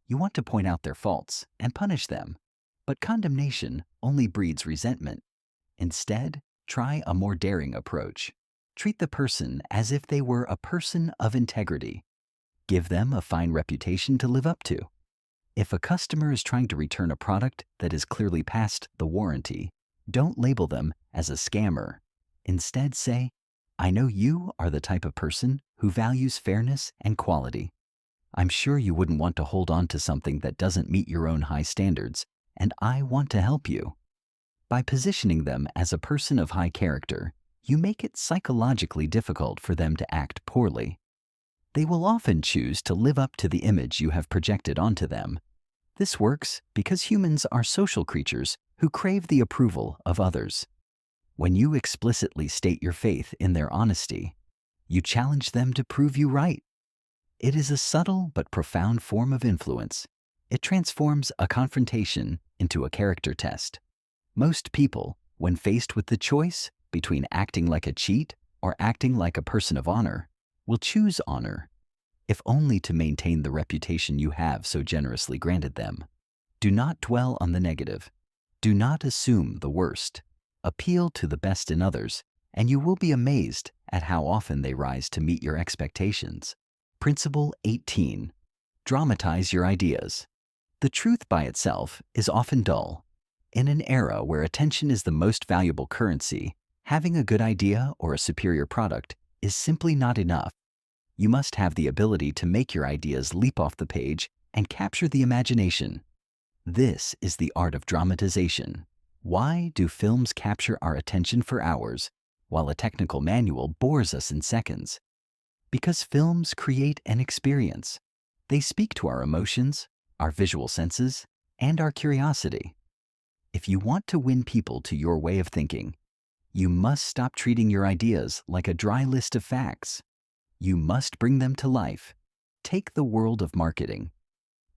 You want to point out their faults and punish them, but condemnation only breeds resentment. Instead, try a more daring approach. Treat the person as if they were a person of integrity. Give them a fine reputation to live up to. If a customer is trying to return a product that is clearly past the warranty, don't label them as a scammer. Instead say, "I know you are the type of person who values fairness and quality. I'm sure you wouldn't want to hold on to something that doesn't meet your own high standards, and I want to help you." By positioning them as a person of high character, you make it psychologically difficult for them to act poorly. They will often choose to live up to the image you have projected onto them. This works because humans are social creatures who crave the approval of others. When you explicitly state your faith in their honesty, you challenge them to prove you right. It is a subtle but profound form of influence. It transforms a confrontation into a character test. Most people, when faced with the choice between acting like a cheat or acting like a person of honor, will choose honor, if only to maintain the reputation you have so generously granted them. Do not dwell on the negative. Do not assume the worst. Appeal to the best in others, and you will be amazed at how often they rise to meet your expectations. Principle 18. Dramatize your ideas. The truth by itself is often dull. In an era where attention is the most valuable currency, having a good idea or a superior product is simply not enough. You must have the ability to make your ideas leap off the page and capture the imagination. This is the art of dramatization. Why do films capture our attention for hours, while a technical manual bores us in seconds? Because films create an experience. They speak to our emotions, our visual senses, and our curiosity. If you want to win people to your way of thinking, you must stop treating your ideas like a dry list of facts. You must bring them to life. Take the world of marketing.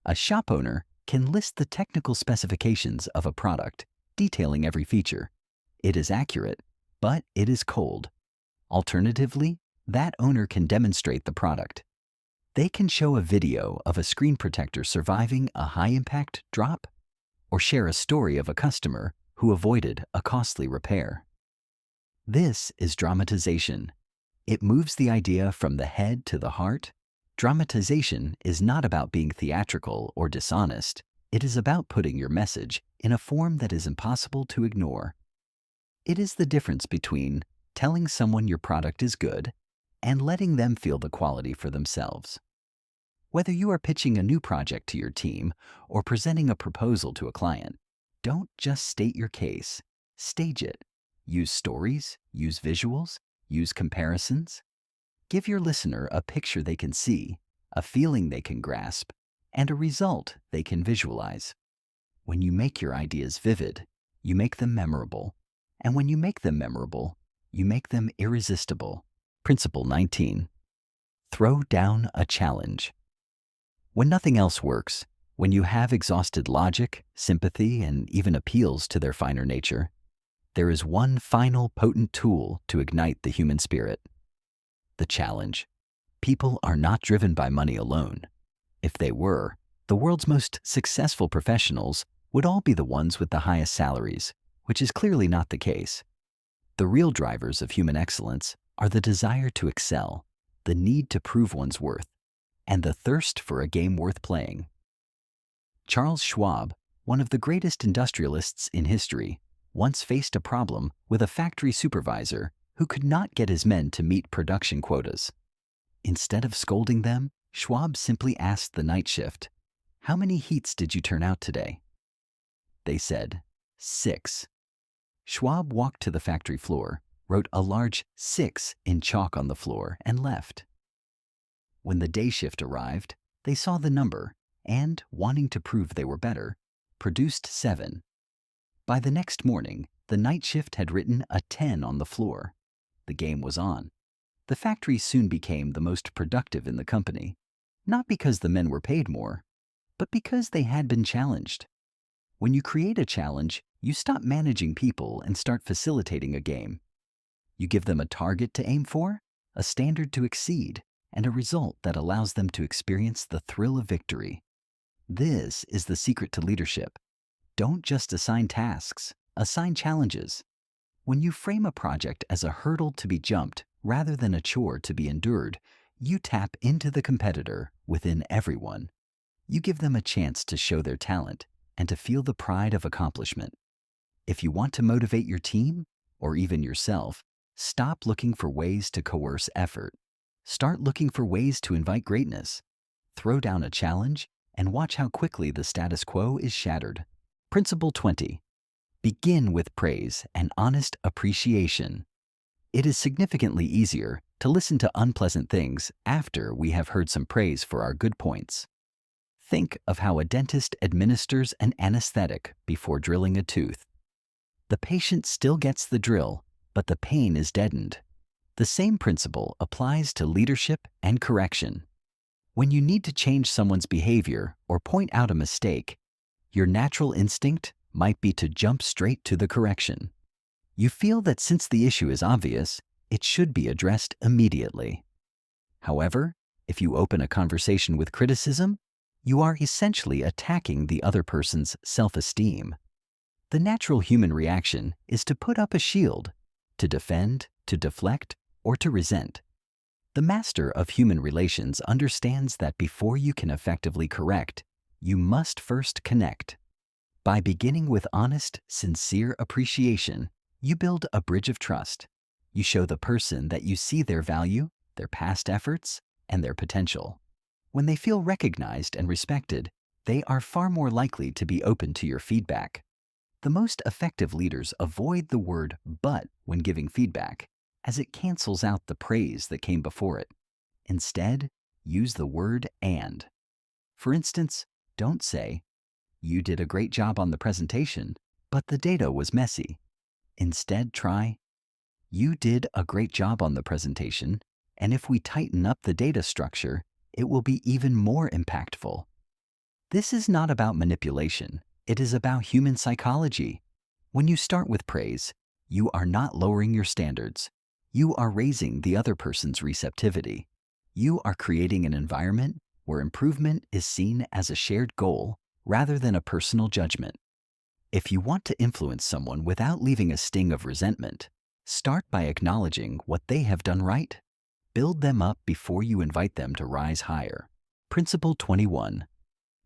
A shop owner can list the technical specifications of a product, detailing every feature. It is accurate, but it is cold. Alternatively, that owner can demonstrate the product. They can show a video of a screen protector surviving a high-impact drop, or share a story of a customer who avoided a costly repair. This is dramatization. It moves the idea from the head to the heart. Dramatization is not about being theatrical or dishonest. It is about putting your message in a form that is impossible to ignore. It is the difference between telling someone your product is good and letting them feel the quality for themselves. Whether you are pitching a new project to your team or presenting a proposal to a client, don't just state your case, stage it. Use stories, use visuals, use comparisons. Give your listener a picture they can see, a feeling they can grasp, and a result they can visualize. When you make your ideas vivid, you make them memorable. And when you make them memorable, you make them irresistible. Principle 19. Throw down a challenge. When nothing else works, when you have exhausted logic, sympathy, and even appeals to their finer nature, there is one final potent tool to ignite the human spirit: the challenge. People are not driven by money alone. If they were, the world's most successful professionals would all be the ones with the highest salaries, which is clearly not the case. The real drivers of human excellence are the desire to excel, the need to prove one's worth, and the thirst for a game worth playing. Charles Schwab, one of the greatest industrialists in history, once faced a problem with a factory supervisor who could not get his men to meet production quotas. Instead of scolding them, Schwab simply asked the night shift, "How many heats did you turn out today?" They said, 6. Schwab walked to the factory floor, wrote a large 6 in chalk on the floor, and left. When the day shift arrived, they saw the number and, wanting to prove they were better, produced 7. By the next morning, the night shift had written a 10 on the floor. The game was on. The factory soon became the most productive in the company, not because the men were paid more, but because they had been challenged. When you create a challenge, you stop managing people and start facilitating a game. You give them a target to aim for, a standard to exceed, and a result that allows them to experience the thrill of victory. This is the secret to leadership. Don't just assign tasks, assign challenges. When you frame a project as a hurdle to be jumped rather than a chore to be endured, you tap into the competitor within everyone. You give them a chance to show their talent and to feel the pride of accomplishment. If you want to motivate your team, or even yourself, stop looking for ways to coerce effort. Start looking for ways to invite greatness. Throw down a challenge and watch how quickly the status quo is shattered. Principle 20. Begin with praise and honest appreciation. It is significantly easier to listen to unpleasant things after we have heard some praise for our good points. Think of how a dentist administers an anesthetic before drilling a tooth. The patient still gets the drill, but the pain is deadened. The same principle applies to leadership and correction. When you need to change someone's behavior or point out a mistake, your natural instinct might be to jump straight to the correction. You feel that since the issue is obvious, it should be addressed immediately. However, if you open a conversation with criticism, you are essentially attacking the other person's self-esteem. The natural human reaction is to put up a shield, to defend, to deflect, or to resent. The master of human relations understands that before you can effectively correct, you must first connect. By beginning with honest, sincere appreciation, you build a bridge of trust. You show the person that you see their value, their past efforts, and their potential. When they feel recognized and respected, they are far more likely to be open to your feedback. The most effective leaders avoid the word "but" when giving feedback, as it cancels out the praise that came before it. Instead, use the word "and." For instance, don't say, "You did a great job on the presentation, but the data was messy." Instead, try, "You did a great job on the presentation, and if we tighten up the data structure, it will be even more impactful." This is not about manipulation. It is about human psychology. When you start with praise, you are not lowering your standards. You are raising the other person's receptivity. You are creating an environment where improvement is seen as a shared goal rather than a personal judgment. If you want to influence someone without leaving a sting of resentment, start by acknowledging what they have done right. Build them up before you invite them to rise higher. Principle 21.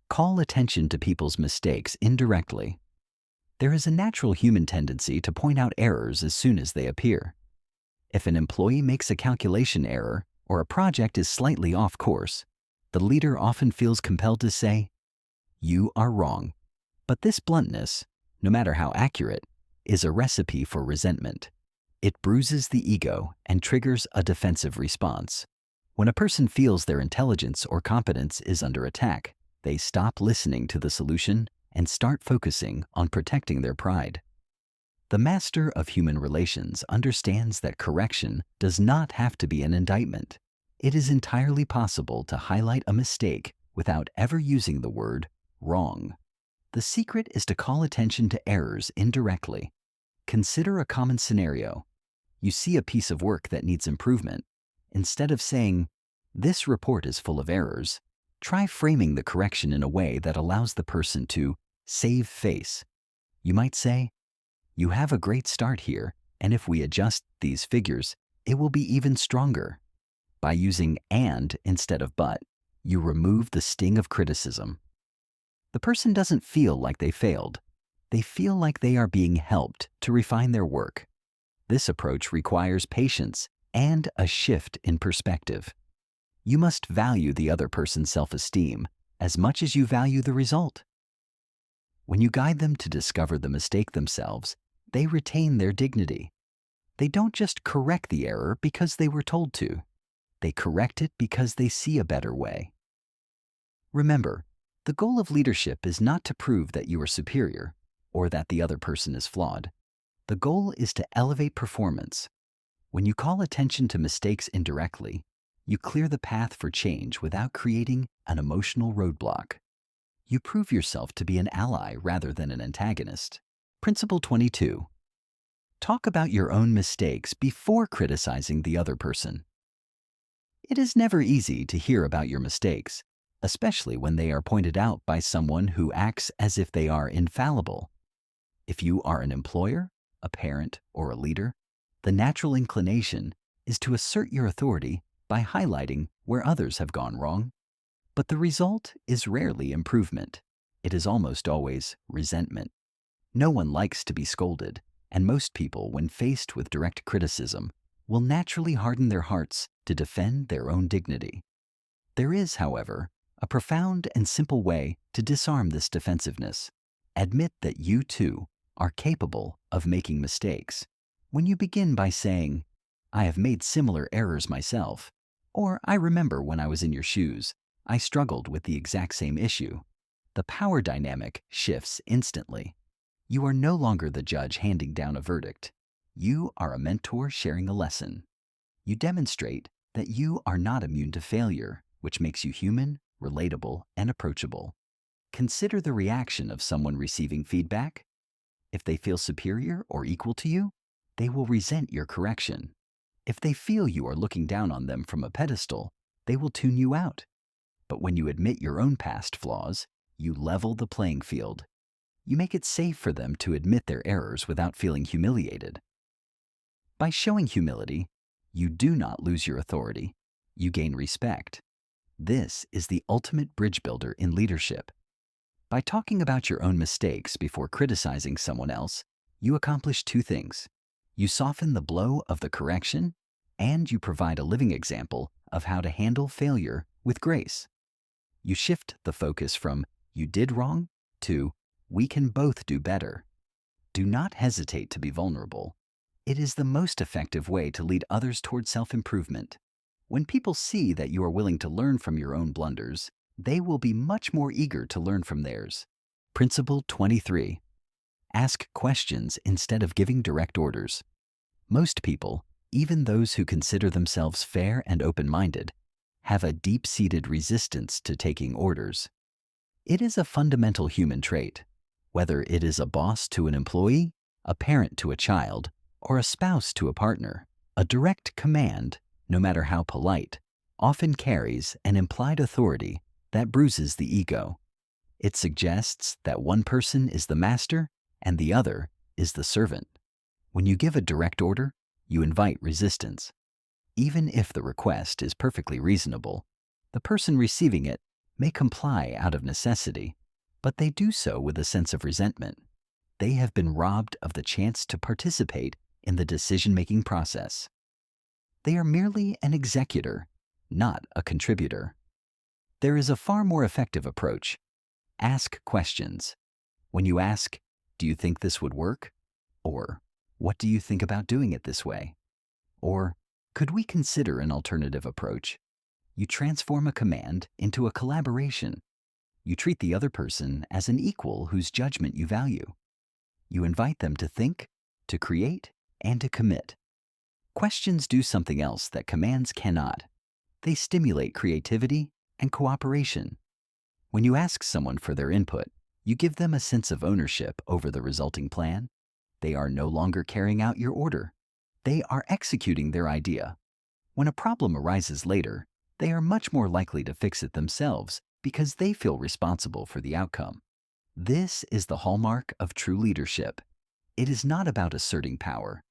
Call attention to people's mistakes indirectly. There is a natural human tendency to point out errors as soon as they appear. If an employee makes a calculation error or a project is slightly off course, the leader often feels compelled to say, "You are wrong." But this bluntness, no matter how accurate, is a recipe for resentment. It bruises the ego and triggers a defensive response. When a person feels their intelligence or competence is under attack, they stop listening to the solution and start focusing on protecting their pride. The master of human relations understands that correction does not have to be an indictment. It is entirely possible to highlight a mistake without ever using the word "wrong." The secret is to call attention to errors indirectly. Consider a common scenario. You see a piece of work that needs improvement. Instead of saying, "This report is full of errors," try framing the correction in a way that allows the person to save face. You might say, "You have a great start here, and if we adjust these figures, it will be even stronger." By using "and" instead of "but," you remove the sting of criticism. The person doesn't feel like they failed. They feel like they are being helped to refine their work. This approach requires patience and a shift in perspective. You must value the other person's self-esteem as much as you value the result. When you guide them to discover the mistake themselves, they retain their dignity. They don't just correct the error because they were told to. They correct it because they see a better way. Remember, the goal of leadership is not to prove that you are superior or that the other person is flawed. The goal is to elevate performance. When you call attention to mistakes indirectly, you clear the path for change without creating an emotional roadblock. You prove yourself to be an ally rather than an antagonist. Principle 22. Talk about your own mistakes before criticizing the other person. It is never easy to hear about your mistakes, especially when they are pointed out by someone who acts as if they are infallible. If you are an employer, a parent, or a leader, the natural inclination is to assert your authority by highlighting where others have gone wrong. But the result is rarely improvement. It is almost always resentment. No one likes to be scolded, and most people, when faced with direct criticism, will naturally harden their hearts to defend their own dignity. There is, however, a profound and simple way to disarm this defensiveness. Admit that you, too, are capable of making mistakes. When you begin by saying, "I have made similar errors myself," or "I remember when I was in your shoes, I struggled with the exact same issue," the power dynamic shifts instantly. You are no longer the judge handing down a verdict. You are a mentor sharing a lesson. You demonstrate that you are not immune to failure, which makes you human, relatable, and approachable. Consider the reaction of someone receiving feedback. If they feel superior or equal to you, they will resent your correction. If they feel you are looking down on them from a pedestal, they will tune you out. But when you admit your own past flaws, you level the playing field. You make it safe for them to admit their errors without feeling humiliated. By showing humility, you do not lose your authority. You gain respect. This is the ultimate bridge builder in leadership. By talking about your own mistakes before criticizing someone else, you accomplish two things. You soften the blow of the correction, and you provide a living example of how to handle failure with grace. You shift the focus from "you did wrong" to "we can both do better." Do not hesitate to be vulnerable. It is the most effective way to lead others toward self-improvement. When people see that you are willing to learn from your own blunders, they will be much more eager to learn from theirs. Principle 23. Ask questions instead of giving direct orders. Most people, even those who consider themselves fair and open-minded, have a deep-seated resistance to taking orders. It is a fundamental human trait. Whether it is a boss to an employee, a parent to a child, or a spouse to a partner, a direct command, no matter how polite, often carries an implied authority that bruises the ego. It suggests that one person is the master and the other is the servant. When you give a direct order, you invite resistance. Even if the request is perfectly reasonable, the person receiving it may comply out of necessity, but they do so with a sense of resentment. They have been robbed of the chance to participate in the decision-making process. They are merely an executor, not a contributor. There is a far more effective approach. Ask questions. When you ask, "Do you think this would work?" Or, "What do you think about doing it this way?" Or, "Could we consider an alternative approach?" you transform a command into a collaboration. You treat the other person as an equal whose judgment you value. You invite them to think, to create, and to commit. Questions do something else that commands cannot. They stimulate creativity and cooperation. When you ask someone for their input, you give them a sense of ownership over the resulting plan. They are no longer carrying out your order. They are executing their idea. When a problem arises later, they are much more likely to fix it themselves because they feel responsible for the outcome. This is the hallmark of true leadership. It is not about asserting power.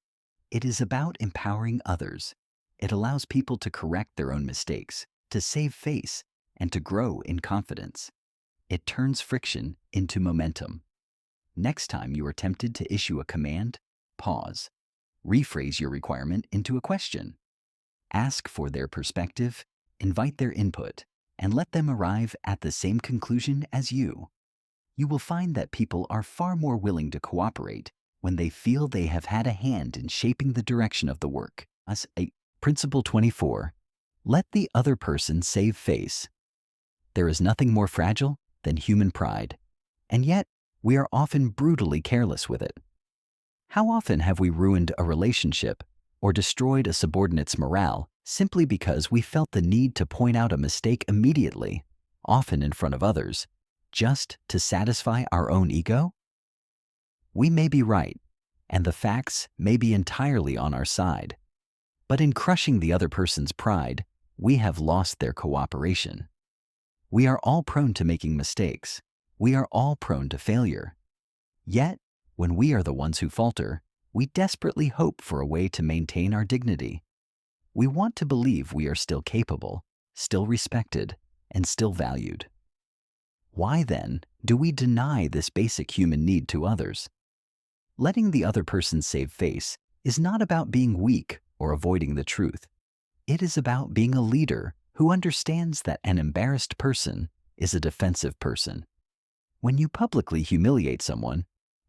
It is about empowering others. It allows people to correct their own mistakes, to save face, and to grow in confidence. It turns friction into momentum. Next time you are tempted to issue a command, pause. Rephrase your requirement into a question. Ask for their perspective, invite their input, and let them arrive at the same conclusion as you. You will find that people are far more willing to cooperate when they feel they have had a hand in shaping the direction of the work. Principle 24. Let the other person save face. There is nothing more fragile than human pride, and yet we are often brutally careless with it. How often have we ruined a relationship or destroyed a subordinate's morale simply because we felt the need to point out a mistake immediately, often in front of others, just to satisfy our own ego? We may be right, and the facts may be entirely on our side, but in crushing the other person's pride, we have lost their cooperation. We are all prone to making mistakes. We are all prone to failure. Yet, when we are the ones who falter, we desperately hope for a way to maintain our dignity. We want to believe we are still capable, still respected, and still valued. Why then do we deny this basic human need to others? Letting the other person save face is not about being weak or avoiding the truth. It is about being a leader who understands that an embarrassed person is a defensive person. When you publicly humiliate someone,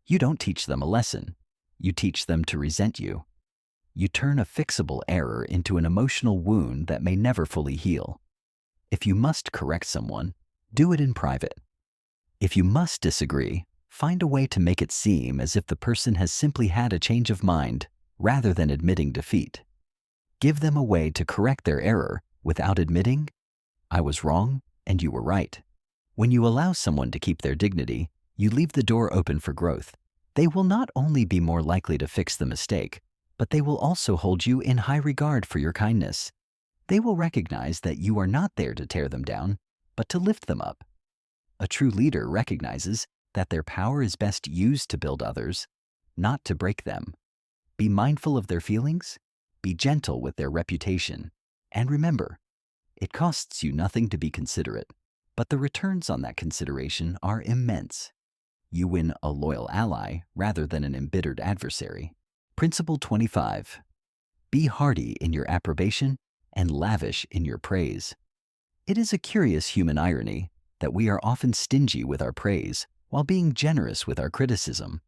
you don't teach them a lesson. You teach them to resent you. You turn a fixable error into an emotional wound that may never fully heal. If you must correct someone, do it in private. If you must disagree, find a way to make it seem as if the person has simply had a change of mind rather than admitting defeat. Give them a way to correct their error without admitting, "I was wrong and you were right." When you allow someone to keep their dignity, you leave the door open for growth. They will not only be more likely to fix the mistake, but they will also hold you in high regard for your kindness. They will recognize that you are not there to tear them down, but to lift them up. A true leader recognizes that their power is best used to build others, not to break them. Be mindful of their feelings, be gentle with their reputation, and remember, it costs you nothing to be considerate. but the returns on that consideration are immense. You win a loyal ally rather than an embittered adversary. Principle 25. Be hearty in your approbation and lavish in your praise. It is a curious human irony that we are often stingy with our praise while being generous with our criticism.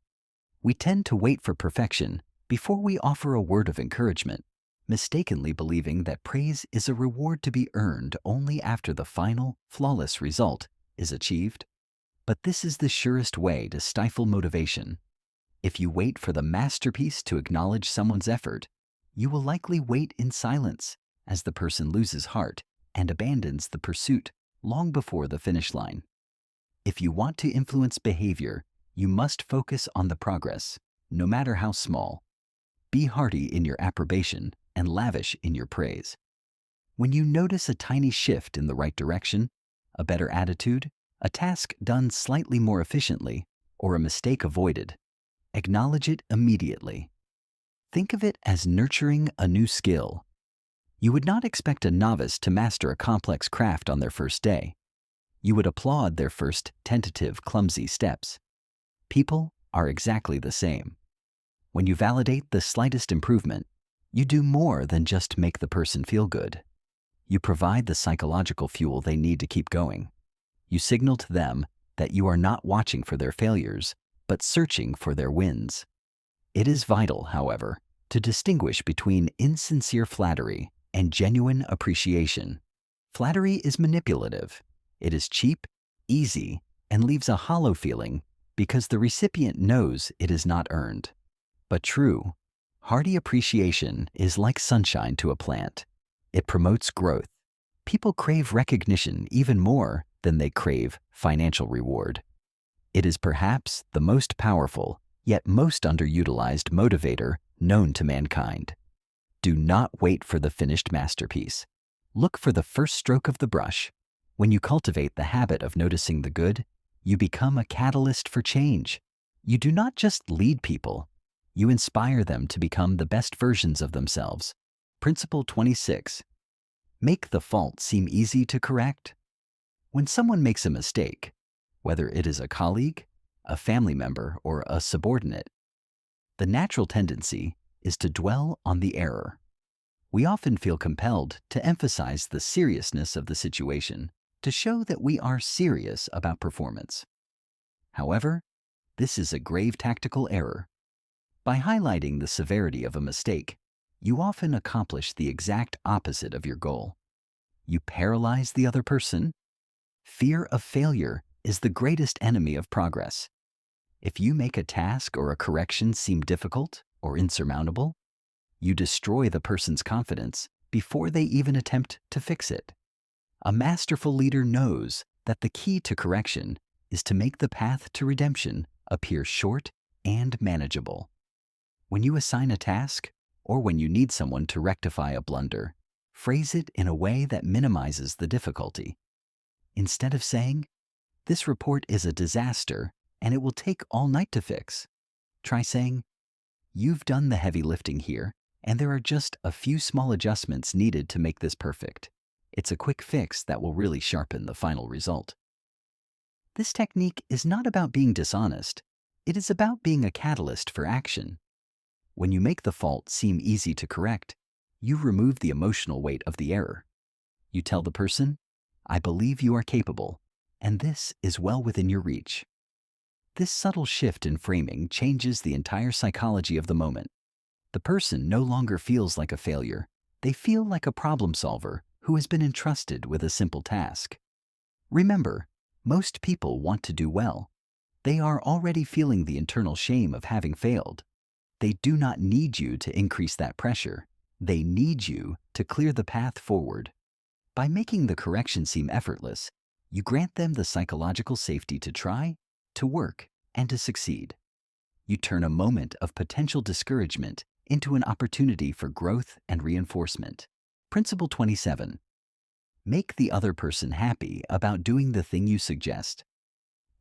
We tend to wait for perfection before we offer a word of encouragement, mistakenly believing that praise is a reward to be earned only after the final, flawless result is achieved. But this is the surest way to stifle motivation. If you wait for the masterpiece to acknowledge someone's effort, you will likely wait in silence as the person loses heart and abandons the pursuit long before the finish line. If you want to influence behavior, you must focus on the progress, no matter how small. Be hearty in your approbation and lavish in your praise. When you notice a tiny shift in the right direction, a better attitude, a task done slightly more efficiently, or a mistake avoided, acknowledge it immediately. Think of it as nurturing a new skill. You would not expect a novice to master a complex craft on their first day. You would applaud their first tentative, clumsy steps. People are exactly the same. When you validate the slightest improvement, you do more than just make the person feel good. You provide the psychological fuel they need to keep going. You signal to them that you are not watching for their failures, but searching for their wins. It is vital, however, to distinguish between insincere flattery and genuine appreciation. Flattery is manipulative. It is cheap, easy, and leaves a hollow feeling because the recipient knows it is not earned. But true, hearty appreciation is like sunshine to a plant. It promotes growth. People crave recognition even more than they crave financial reward. It is perhaps the most powerful, yet most underutilized motivator known to mankind. Do not wait for the finished masterpiece. Look for the first stroke of the brush. When you cultivate the habit of noticing the good, you become a catalyst for change. You do not just lead people, you inspire them to become the best versions of themselves. Principle 26. Make the fault seem easy to correct. When someone makes a mistake, whether it is a colleague, a family member, or a subordinate, the natural tendency is to dwell on the error. We often feel compelled to emphasize the seriousness of the situation to show that we are serious about performance. However, this is a grave tactical error. By highlighting the severity of a mistake, you often accomplish the exact opposite of your goal. You paralyze the other person. Fear of failure is the greatest enemy of progress. If you make a task or a correction seem difficult or insurmountable, you destroy the person's confidence before they even attempt to fix it. A masterful leader knows that the key to correction is to make the path to redemption appear short and manageable. When you assign a task, or when you need someone to rectify a blunder, phrase it in a way that minimizes the difficulty. Instead of saying, "This report is a disaster and it will take all night to fix," try saying, "You've done the heavy lifting here, and there are just a few small adjustments needed to make this perfect. It's a quick fix that will really sharpen the final result." This technique is not about being dishonest. It is about being a catalyst for action. When you make the fault seem easy to correct, you remove the emotional weight of the error. You tell the person, "I believe you are capable, and this is well within your reach." This subtle shift in framing changes the entire psychology of the moment. The person no longer feels like a failure. They feel like a problem solver who has been entrusted with a simple task. Remember, most people want to do well. They are already feeling the internal shame of having failed. They do not need you to increase that pressure. They need you to clear the path forward. By making the correction seem effortless, you grant them the psychological safety to try, to work, and to succeed. You turn a moment of potential discouragement into an opportunity for growth and reinforcement. Principle 27. Make the other person happy about doing the thing you suggest.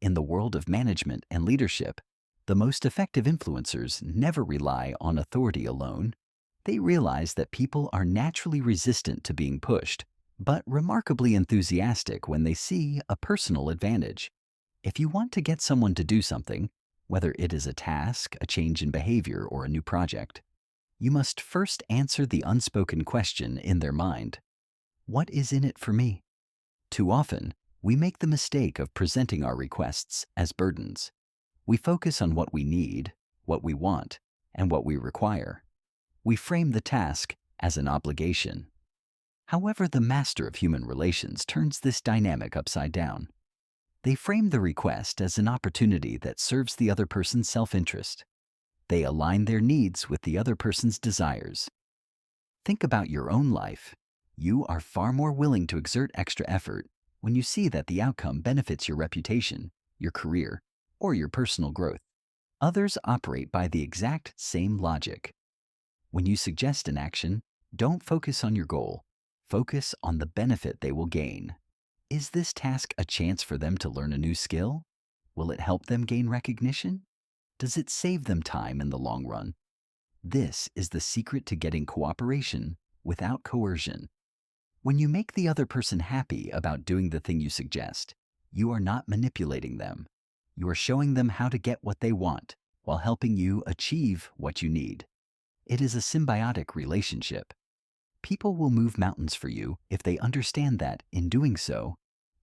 In the world of management and leadership, the most effective influencers never rely on authority alone. They realize that people are naturally resistant to being pushed, but remarkably enthusiastic when they see a personal advantage. If you want to get someone to do something, whether it is a task, a change in behavior, or a new project, you must first answer the unspoken question in their mind: what is in it for me? Too often, we make the mistake of presenting our requests as burdens. We focus on what we need, what we want, and what we require. We frame the task as an obligation. However, the master of human relations turns this dynamic upside down. They frame the request as an opportunity that serves the other person's self-interest. They align their needs with the other person's desires. Think about your own life. You are far more willing to exert extra effort when you see that the outcome benefits your reputation, your career, or your personal growth. Others operate by the exact same logic. When you suggest an action, don't focus on your goal. Focus on the benefit they will gain. Is this task a chance for them to learn a new skill? Will it help them gain recognition? Does it save them time in the long run? This is the secret to getting cooperation without coercion. When you make the other person happy about doing the thing you suggest, you are not manipulating them. You are showing them how to get what they want while helping you achieve what you need. It is a symbiotic relationship. People will move mountains for you if they understand that, in doing so,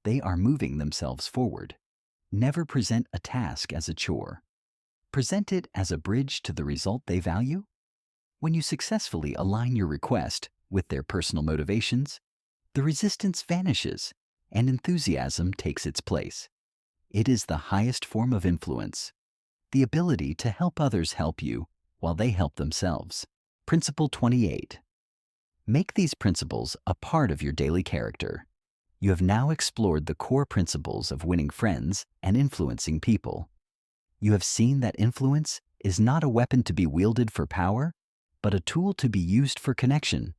they are moving themselves forward. Never present a task as a chore. Present it as a bridge to the result they value. When you successfully align your request with their personal motivations, the resistance vanishes and enthusiasm takes its place. It is the highest form of influence, the ability to help others help you while they help themselves. Principle 28. Make these principles a part of your daily character. You have now explored the core principles of winning friends and influencing people. You have seen that influence is not a weapon to be wielded for power, but a tool to be used for connection.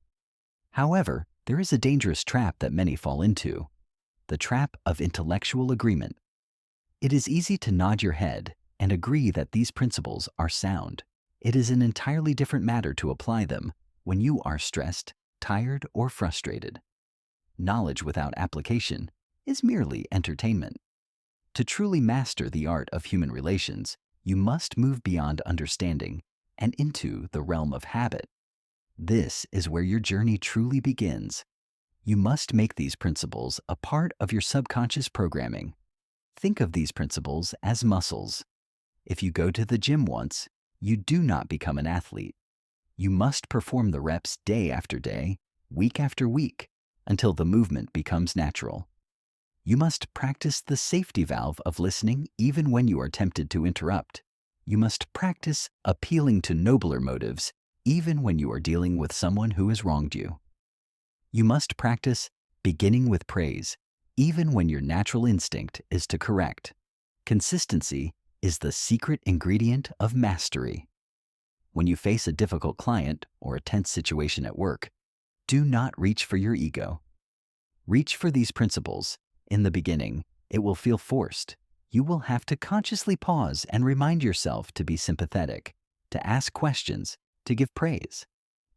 However, there is a dangerous trap that many fall into: the trap of intellectual agreement. It is easy to nod your head and agree that these principles are sound. It is an entirely different matter to apply them when you are stressed, tired, or frustrated. Knowledge without application is merely entertainment. To truly master the art of human relations, you must move beyond understanding and into the realm of habit. This is where your journey truly begins. You must make these principles a part of your subconscious programming. Think of these principles as muscles. If you go to the gym once, you do not become an athlete. You must perform the reps day after day, week after week, until the movement becomes natural. You must practice the safety valve of listening even when you are tempted to interrupt. You must practice appealing to nobler motives even when you are dealing with someone who has wronged you. You must practice beginning with praise even when your natural instinct is to correct. Consistency is the secret ingredient of mastery. When you face a difficult client or a tense situation at work, do not reach for your ego. Reach for these principles. In the beginning, it will feel forced. You will have to consciously pause and remind yourself to be sympathetic, to ask questions, to give praise.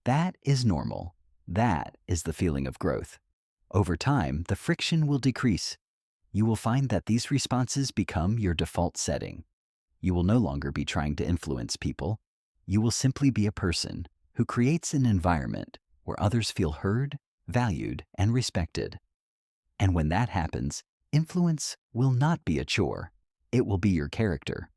That is normal. That is the feeling of growth. Over time, the friction will decrease. You will find that these responses become your default setting. You will no longer be trying to influence people. You will simply be a person who creates an environment where others feel heard, valued, and respected. And when that happens, influence will not be a chore. It will be your character.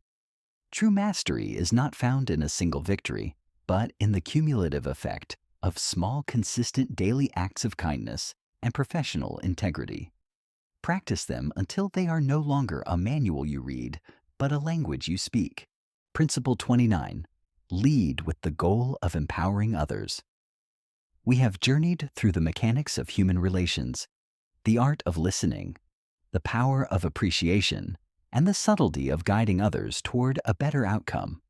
True mastery is not found in a single victory, but in the cumulative effect of small, consistent daily acts of kindness and professional integrity. Practice them until they are no longer a manual you read, but a language you speak. Principle 29. Lead with the goal of empowering others. We have journeyed through the mechanics of human relations, the art of listening, the power of appreciation, and the subtlety of guiding others toward a better outcome.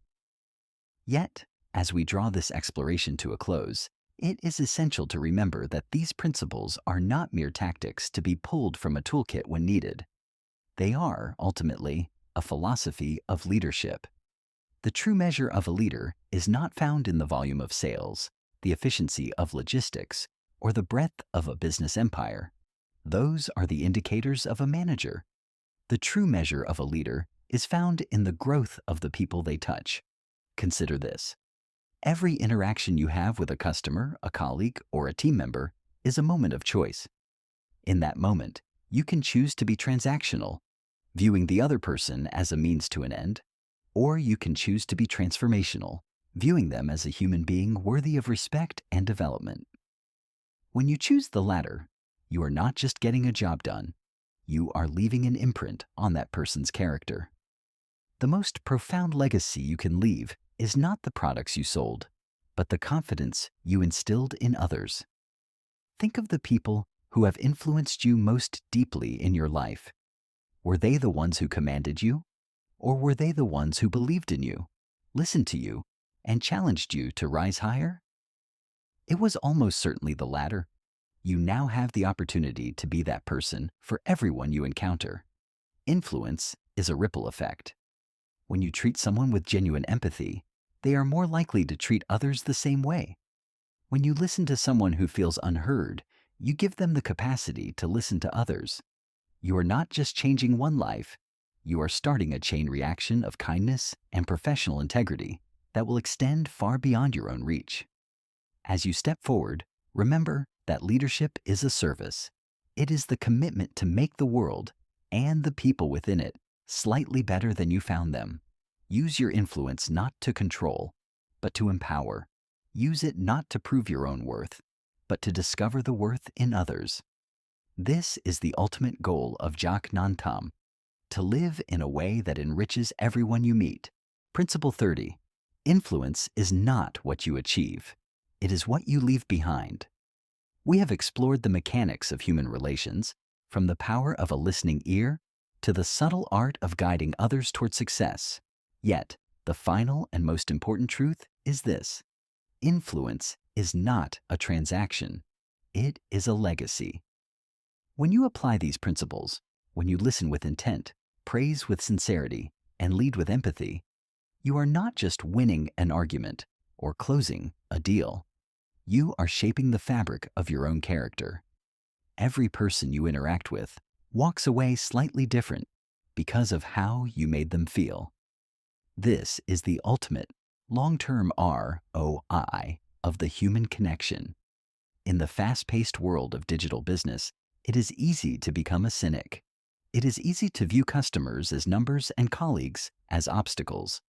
Yet, as we draw this exploration to a close, it is essential to remember that these principles are not mere tactics to be pulled from a toolkit when needed. They are, ultimately, a philosophy of leadership. The true measure of a leader is not found in the volume of sales, the efficiency of logistics, or the breadth of a business empire. Those are the indicators of a manager. The true measure of a leader is found in the growth of the people they touch. Consider this. Every interaction you have with a customer, a colleague, or a team member is a moment of choice. In that moment, you can choose to be transactional, viewing the other person as a means to an end, or you can choose to be transformational, viewing them as a human being worthy of respect and development. When you choose the latter, you are not just getting a job done, you are leaving an imprint on that person's character. The most profound legacy you can leave is not the products you sold, but the confidence you instilled in others. Think of the people who have influenced you most deeply in your life. Were they the ones who commanded you? Or were they the ones who believed in you, listened to you, and challenged you to rise higher? It was almost certainly the latter. You now have the opportunity to be that person for everyone you encounter. Influence is a ripple effect. When you treat someone with genuine empathy, they are more likely to treat others the same way. When you listen to someone who feels unheard, you give them the capacity to listen to others. You are not just changing one life, you are starting a chain reaction of kindness and professional integrity that will extend far beyond your own reach. As you step forward, remember that leadership is a service. It is the commitment to make the world and the people within it slightly better than you found them. Use your influence not to control, but to empower. Use it not to prove your own worth, but to discover the worth in others. This is the ultimate goal of Jacques Nantam, to live in a way that enriches everyone you meet. Principle 30. Influence is not what you achieve. It is what you leave behind. We have explored the mechanics of human relations, from the power of a listening ear to the subtle art of guiding others toward success. Yet, the final and most important truth is this: influence is not a transaction. It is a legacy. When you apply these principles, when you listen with intent, praise with sincerity, and lead with empathy, you are not just winning an argument or closing a deal. You are shaping the fabric of your own character. Every person you interact with walks away slightly different because of how you made them feel. This is the ultimate long-term ROI of the human connection. In the fast-paced world of digital business, it is easy to become a cynic. It is easy to view customers as numbers and colleagues as obstacles.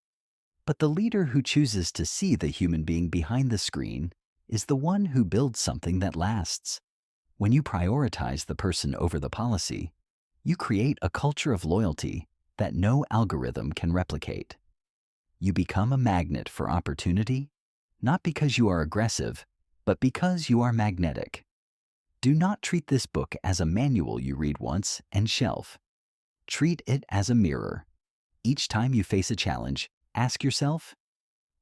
But the leader who chooses to see the human being behind the screen is the one who builds something that lasts. When you prioritize the person over the policy, you create a culture of loyalty that no algorithm can replicate. You become a magnet for opportunity, not because you are aggressive, but because you are magnetic. Do not treat this book as a manual you read once and shelf. Treat it as a mirror. Each time you face a challenge, ask yourself,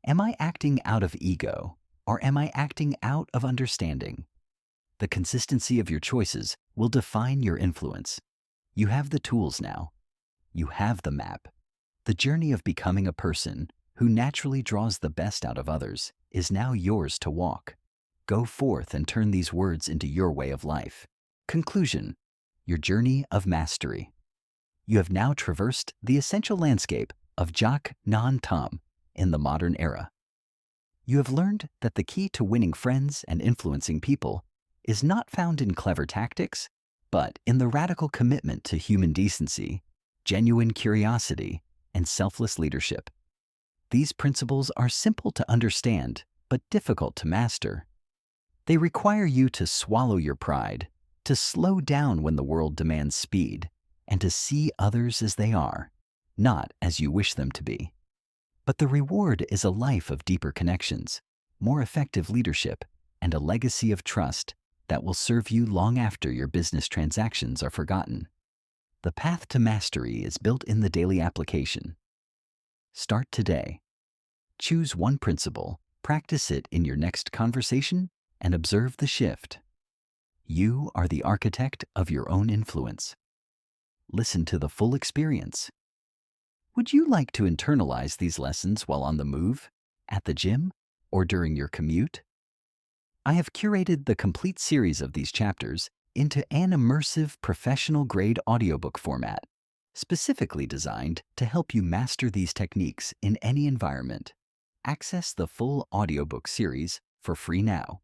am I acting out of ego, or am I acting out of understanding? The consistency of your choices will define your influence. You have the tools now. You have the map. The journey of becoming a person who naturally draws the best out of others is now yours to walk. Go forth and turn these words into your way of life. Conclusion: your journey of mastery. You have now traversed the essential landscape of Jacques Nantam in the modern era. You have learned that the key to winning friends and influencing people is not found in clever tactics, but in the radical commitment to human decency, genuine curiosity, and selfless leadership. These principles are simple to understand, but difficult to master. They require you to swallow your pride, to slow down when the world demands speed, and to see others as they are, not as you wish them to be. But the reward is a life of deeper connections, more effective leadership, and a legacy of trust that will serve you long after your business transactions are forgotten. The path to mastery is built in the daily application. Start today. Choose one principle, practice it in your next conversation, and observe the shift. You are the architect of your own influence. Listen to the full experience. Would you like to internalize these lessons while on the move, at the gym, or during your commute? I have curated the complete series of these chapters into an immersive professional-grade audiobook format, specifically designed to help you master these techniques in any environment. Access the full audiobook series for free now.